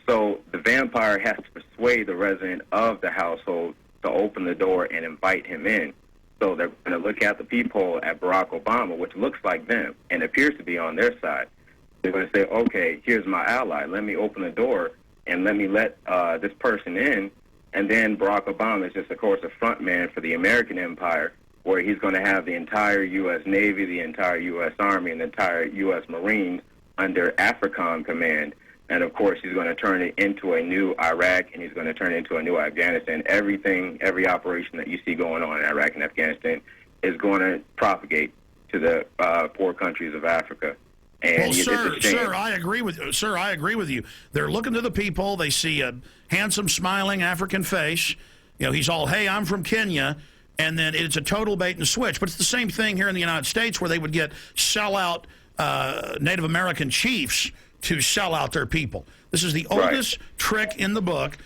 So the vampire has to persuade the resident of the household to open the door and invite him in. So they're going to look at the peephole at Barack Obama, which looks like them and appears to be on their side. They're going to say, okay, here's my ally. Let me open the door and let me let this person in. And then Barack Obama is just, of course, a front man for the American empire, where he's going to have the entire U.S. Navy, the entire U.S. Army, and the entire U.S. Marines under AFRICOM command. And, of course, he's going to turn it into a new Iraq, and he's going to turn it into a new Afghanistan. Every operation that you see going on in Iraq and Afghanistan is going to propagate to the poor countries of Africa. And well, sir, I agree with you. They're looking to the people. They see a handsome, smiling African face. He's all, hey, I'm from Kenya. And then it's a total bait and switch. But it's the same thing here in the United States where they would get sellout Native American chiefs to sell out their people. This is the oldest trick in the book.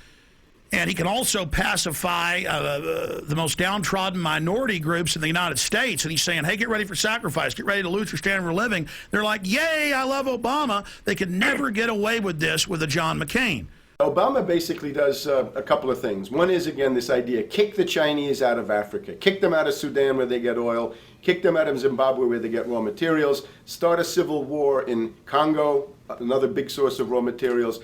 And he can also pacify the most downtrodden minority groups in the United States. And he's saying, hey, get ready for sacrifice. Get ready to lose your standard of living. They're like, yay, I love Obama. They could never get away with this with a John McCain. Obama basically does a couple of things. One is, again, this idea, kick the Chinese out of Africa. Kick them out of Sudan where they get oil. Kick them out of Zimbabwe where they get raw materials. Start a civil war in Congo, another big source of raw materials.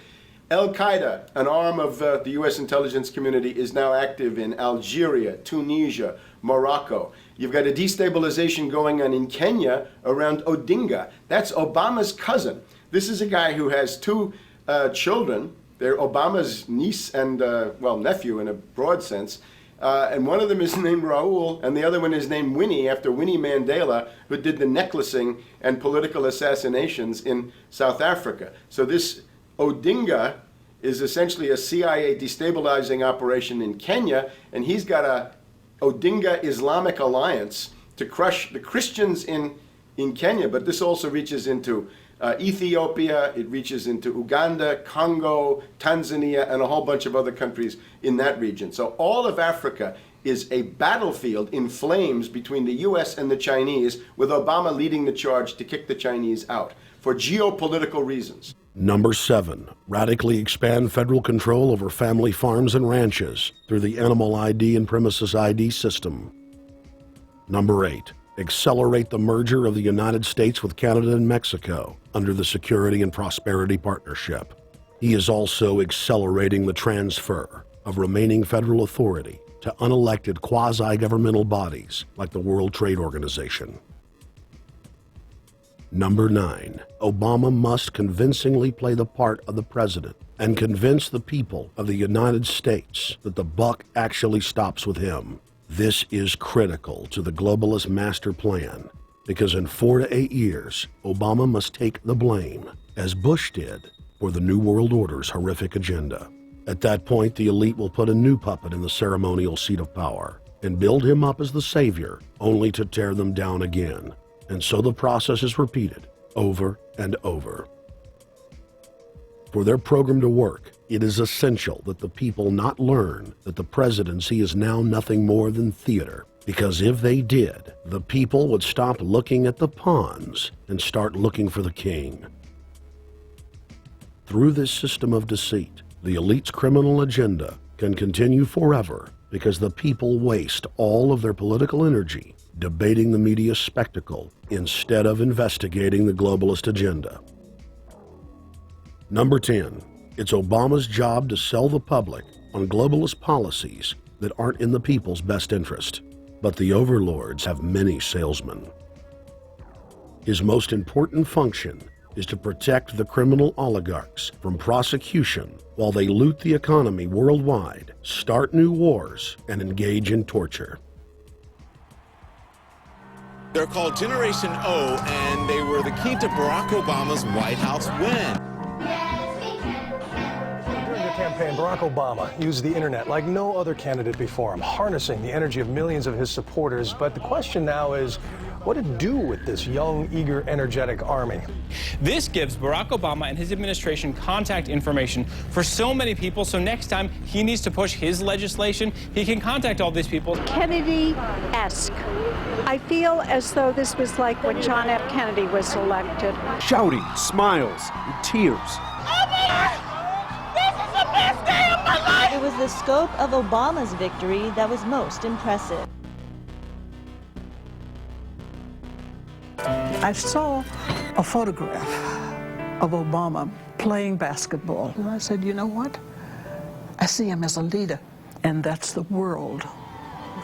Al-Qaeda, an arm of the U.S. intelligence community, is now active in Algeria, Tunisia, Morocco. You've got a destabilization going on in Kenya around Odinga. That's Obama's cousin. This is a guy who has two children. They're Obama's niece and, nephew in a broad sense. And one of them is named Raul, and the other one is named Winnie, after Winnie Mandela, who did the necklacing and political assassinations in South Africa. So this Odinga is essentially a CIA destabilizing operation in Kenya, and he's got a Odinga Islamic Alliance to crush the Christians in Kenya, but this also reaches into Ethiopia, it reaches into Uganda, Congo, Tanzania, and a whole bunch of other countries in that region. So all of Africa is a battlefield in flames between the U.S. and the Chinese, with Obama leading the charge to kick the Chinese out for geopolitical reasons. Number 7, radically expand federal control over family farms and ranches through the Animal ID and Premises ID system. Number 8, accelerate the merger of the United States with Canada and Mexico under the Security and Prosperity Partnership. He is also accelerating the transfer of remaining federal authority to unelected quasi-governmental bodies like the World Trade Organization. Number 9, Obama must convincingly play the part of the president and convince the people of the United States that the buck actually stops with him. This is critical to the globalist master plan, because in 4 to 8 years, Obama must take the blame, as Bush did, for the New World Order's horrific agenda. At that point, the elite will put a new puppet in the ceremonial seat of power and build him up as the savior, only to tear them down again. And so the process is repeated over and over. For their program to work, it is essential that the people not learn that the presidency is now nothing more than theater, because if they did, the people would stop looking at the pawns and start looking for the king. Through this system of deceit, the elite's criminal agenda can continue forever, because the people waste all of their political energy debating the media spectacle instead of investigating the globalist agenda. Number 10, it's Obama's job to sell the public on globalist policies that aren't in the people's best interest. But the overlords have many salesmen. His most important function is to protect the criminal oligarchs from prosecution while they loot the economy worldwide, start new wars, and engage in torture. They're called Generation O, and they were the key to Barack Obama's White House win. During the campaign, Barack Obama used the internet like no other candidate before him, harnessing the energy of millions of his supporters. But the question now is, what to do with this young, eager, energetic army? This gives Barack Obama and his administration contact information for so many people, so next time he needs to push his legislation, he can contact all these people. Kennedy-esque. I feel as though this was like when John F. Kennedy was elected. Shouting, smiles, and tears. It was the scope of Obama's victory that was most impressive. I saw a photograph of Obama playing basketball, and I said, you know what? I see him as a leader, and that's the world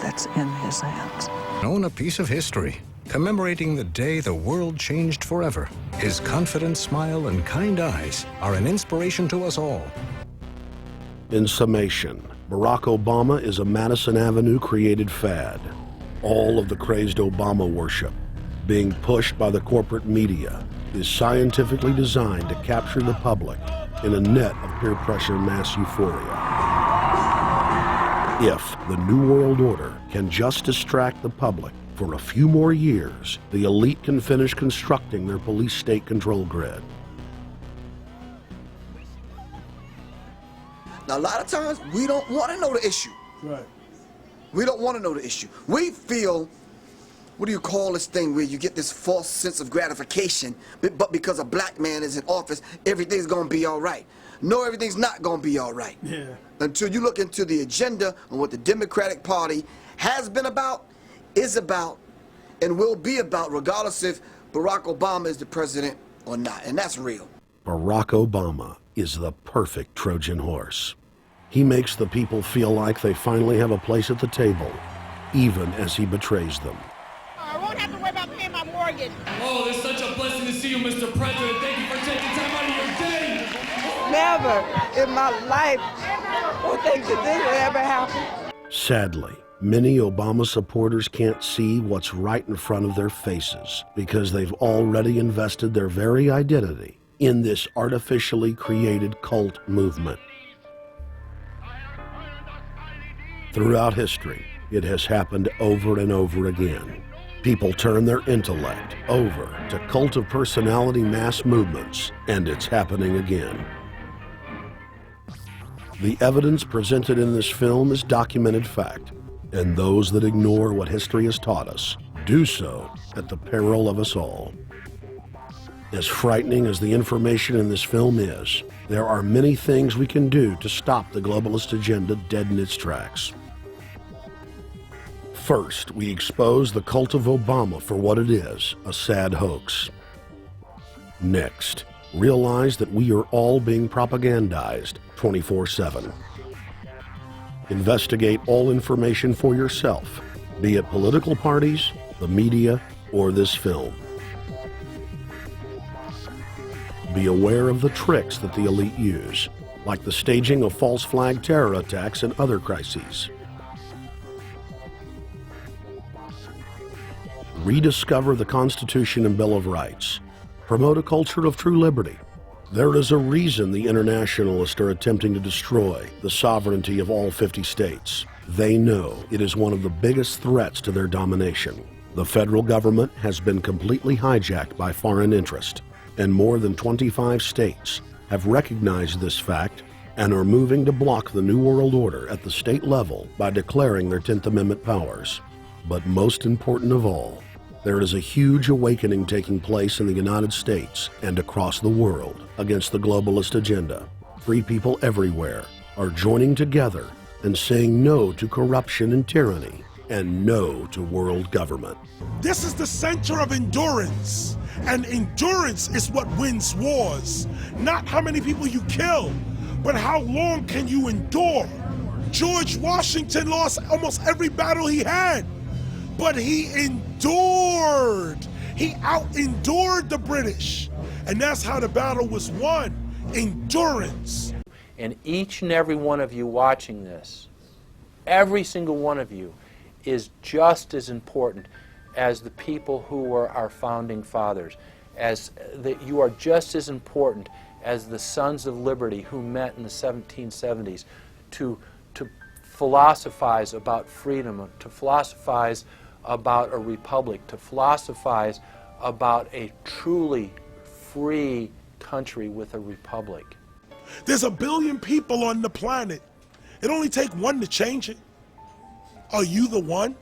that's in his hands. Own a piece of history, commemorating the day the world changed forever. His confident smile and kind eyes are an inspiration to us all. In summation, Barack Obama is a Madison Avenue created fad. All of the crazed Obama worship, being pushed by the corporate media, is scientifically designed to capture the public in a net of peer pressure mass euphoria. If the New World Order can just distract the public for a few more years, the elite can finish constructing their police state control grid. Now, a lot of times, we don't want to know the issue. Right. We don't want to know the issue. We feel, what do you call this thing where you get this false sense of gratification, but because a black man is in office, everything's going to be all right. No, everything's not going to be all right. Yeah. Until you look into the agenda on what the Democratic Party has been about, is about, and will be about, regardless if Barack Obama is the president or not. And that's real. Barack Obama is the perfect Trojan horse. He makes the people feel like they finally have a place at the table, even as he betrays them. I won't have to worry about paying my mortgage. Oh, it's such a blessing to see you, Mr. President. Thank you for taking time out of your day. Never in my life would think that this would ever happen. Sadly, many Obama supporters can't see what's right in front of their faces because they've already invested their very identity in this artificially created cult movement. Throughout history, it has happened over and over again. People turn their intellect over to cult of personality mass movements, and it's happening again. The evidence presented in this film is documented fact, and those that ignore what history has taught us do so at the peril of us all. As frightening as the information in this film is, there are many things we can do to stop the globalist agenda dead in its tracks. First, we expose the cult of Obama for what it is, a sad hoax. Next, realize that we are all being propagandized 24/7. Investigate all information for yourself, be it political parties, the media, or this film. Be aware of the tricks that the elite use, like the staging of false flag terror attacks and other crises. Rediscover the Constitution and Bill of Rights. Promote a culture of true liberty. There is a reason the internationalists are attempting to destroy the sovereignty of all 50 states. They know it is one of the biggest threats to their domination. The federal government has been completely hijacked by foreign interest, and more than 25 states have recognized this fact and are moving to block the New World Order at the state level by declaring their 10th Amendment powers. But most important of all, there is a huge awakening taking place in the United States and across the world against the globalist agenda. Free people everywhere are joining together and saying no to corruption and tyranny and no to world government. This is the center of endurance, and endurance is what wins wars. Not how many people you kill, but how long can you endure. George Washington lost almost every battle he had, but he endured. He out-endured the British, and that's how the battle was won, endurance. And each and every one of you watching this, every single one of you, is just as important as the people who were our founding fathers, as that you are just as important as the Sons of Liberty who met in the 1770s to philosophize about freedom, to philosophize about a republic, to philosophize about a truly free country with a republic. There's 1 billion people on the planet. It only takes one to change it. Are you the one?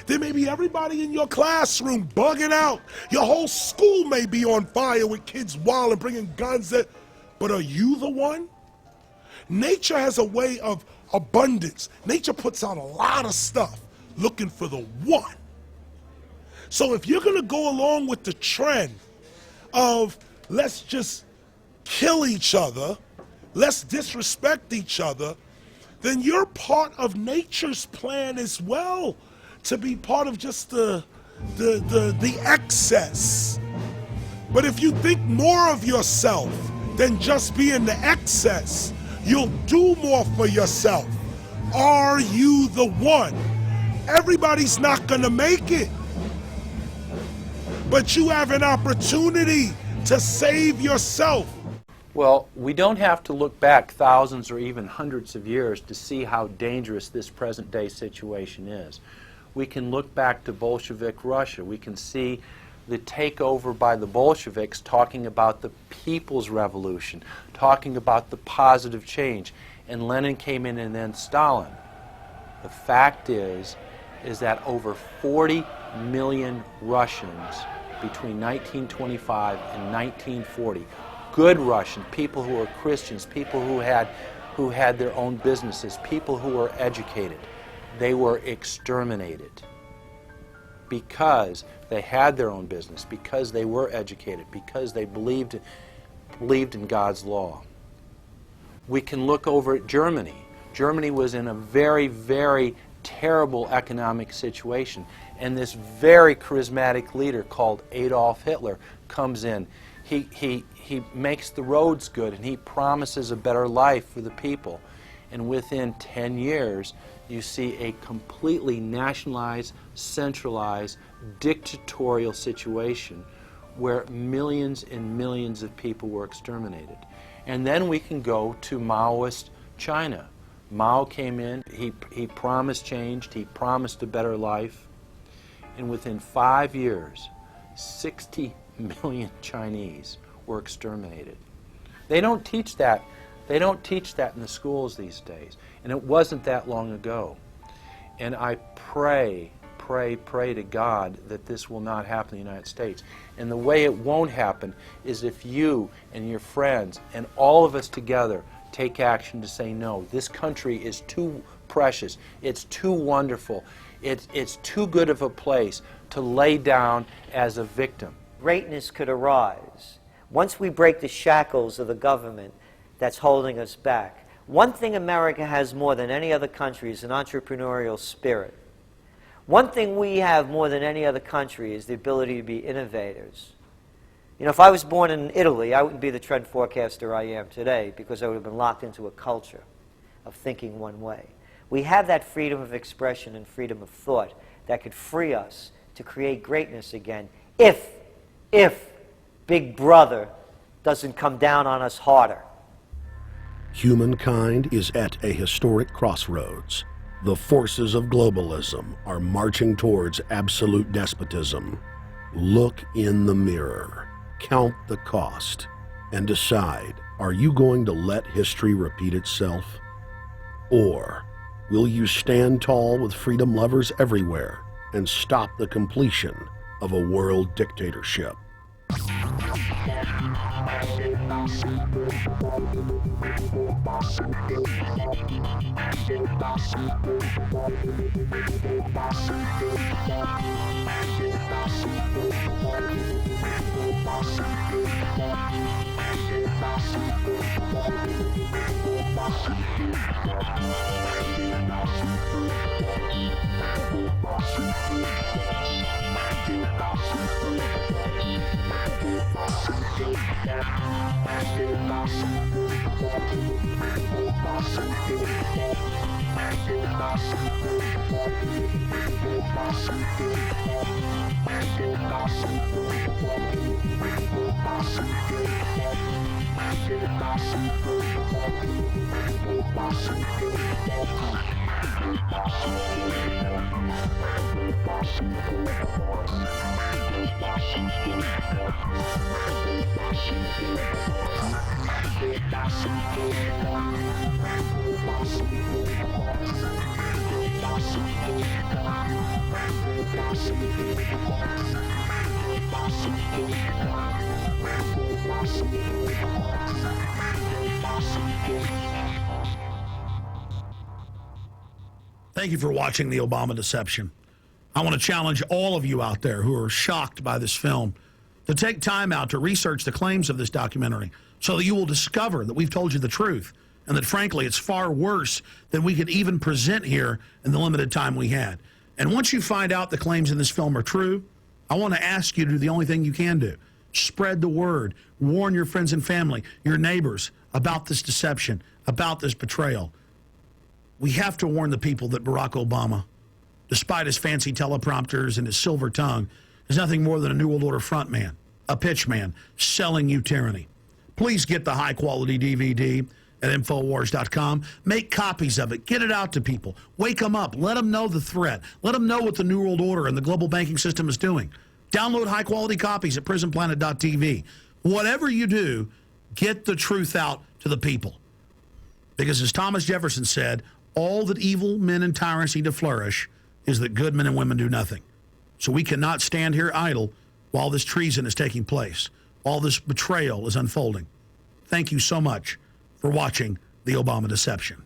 There may be everybody in your classroom bugging out. Your whole school may be on fire with kids wild and bringing guns in. But are you the one? Nature has a way of abundance. Nature puts out a lot of stuff looking for the one. So if you're going to go along with the trend of let's just kill each other, let's disrespect each other, then you're part of nature's plan as well, to be part of just the excess. But if you think more of yourself than just being the excess, you'll do more for yourself. Are you the one? Everybody's not gonna make it, but you have an opportunity to save yourself. Well, we don't have to look back thousands or even hundreds of years to see how dangerous this present-day situation is. We can look back to Bolshevik Russia. We can see the takeover by the Bolsheviks talking about the people's revolution, talking about the positive change. And Lenin came in and then Stalin. The fact is that over 40 million Russians between 1925 and 1940, good Russian, people who were Christians, people who had their own businesses, people who were educated, they were exterminated because they had their own business, because they were educated, because they believed in God's law. We can look over at Germany. Germany was in a very, very terrible economic situation, and this very charismatic leader called Adolf Hitler comes in. He makes the roads good, and he promises a better life for the people. And within 10 years, you see a completely nationalized, centralized, dictatorial situation where millions and millions of people were exterminated. And then we can go to Maoist China. Mao came in, he promised change, he promised a better life, And within 5 years, 60 million Chinese were exterminated. They don't teach that. They don't teach that in the schools these days. And it wasn't that long ago. And I pray to God that this will not happen in the United States. And the way it won't happen is if you and your friends and all of us together take action to say no. This country is too precious. It's too wonderful. It's too good of a place to lay down as a victim. Greatness could arise once we break the shackles of the government that's holding us back. One thing America has more than any other country is an entrepreneurial spirit. One thing we have more than any other country is the ability to be innovators. You know, if I was born in Italy, I wouldn't be the trend forecaster I am today because I would have been locked into a culture of thinking one way. We have that freedom of expression and freedom of thought that could free us to create greatness again if Big Brother doesn't come down on us harder. Humankind is at a historic crossroads. The forces of globalism are marching towards absolute despotism. Look in the mirror, count the cost, and decide, are you going to let history repeat itself? Or will you stand tall with freedom lovers everywhere and stop the completion of a world dictatorship? Thank you for watching The Obama Deception. I want to challenge all of you out there who are shocked by this film to take time out to research the claims of this documentary so that you will discover that we've told you the truth and that, frankly, it's far worse than we could even present here in the limited time we had. And once you find out the claims in this film are true, I want to ask you to do the only thing you can do. Spread the word. Warn your friends and family, your neighbors, about this deception, about this betrayal. We have to warn the people that Barack Obama, despite his fancy teleprompters and his silver tongue, is nothing more than a New World Order frontman, a pitchman, selling you tyranny. Please get the high-quality DVD at Infowars.com. Make copies of it. Get it out to people. Wake them up. Let them know the threat. Let them know what the New World Order and the global banking system is doing. Download high-quality copies at prisonplanet.tv. Whatever you do, get the truth out to the people. Because as Thomas Jefferson said, all that evil men and tyrants need to flourish is that good men and women do nothing. So we cannot stand here idle while this treason is taking place, while this betrayal is unfolding. Thank you so much for watching The Obama Deception.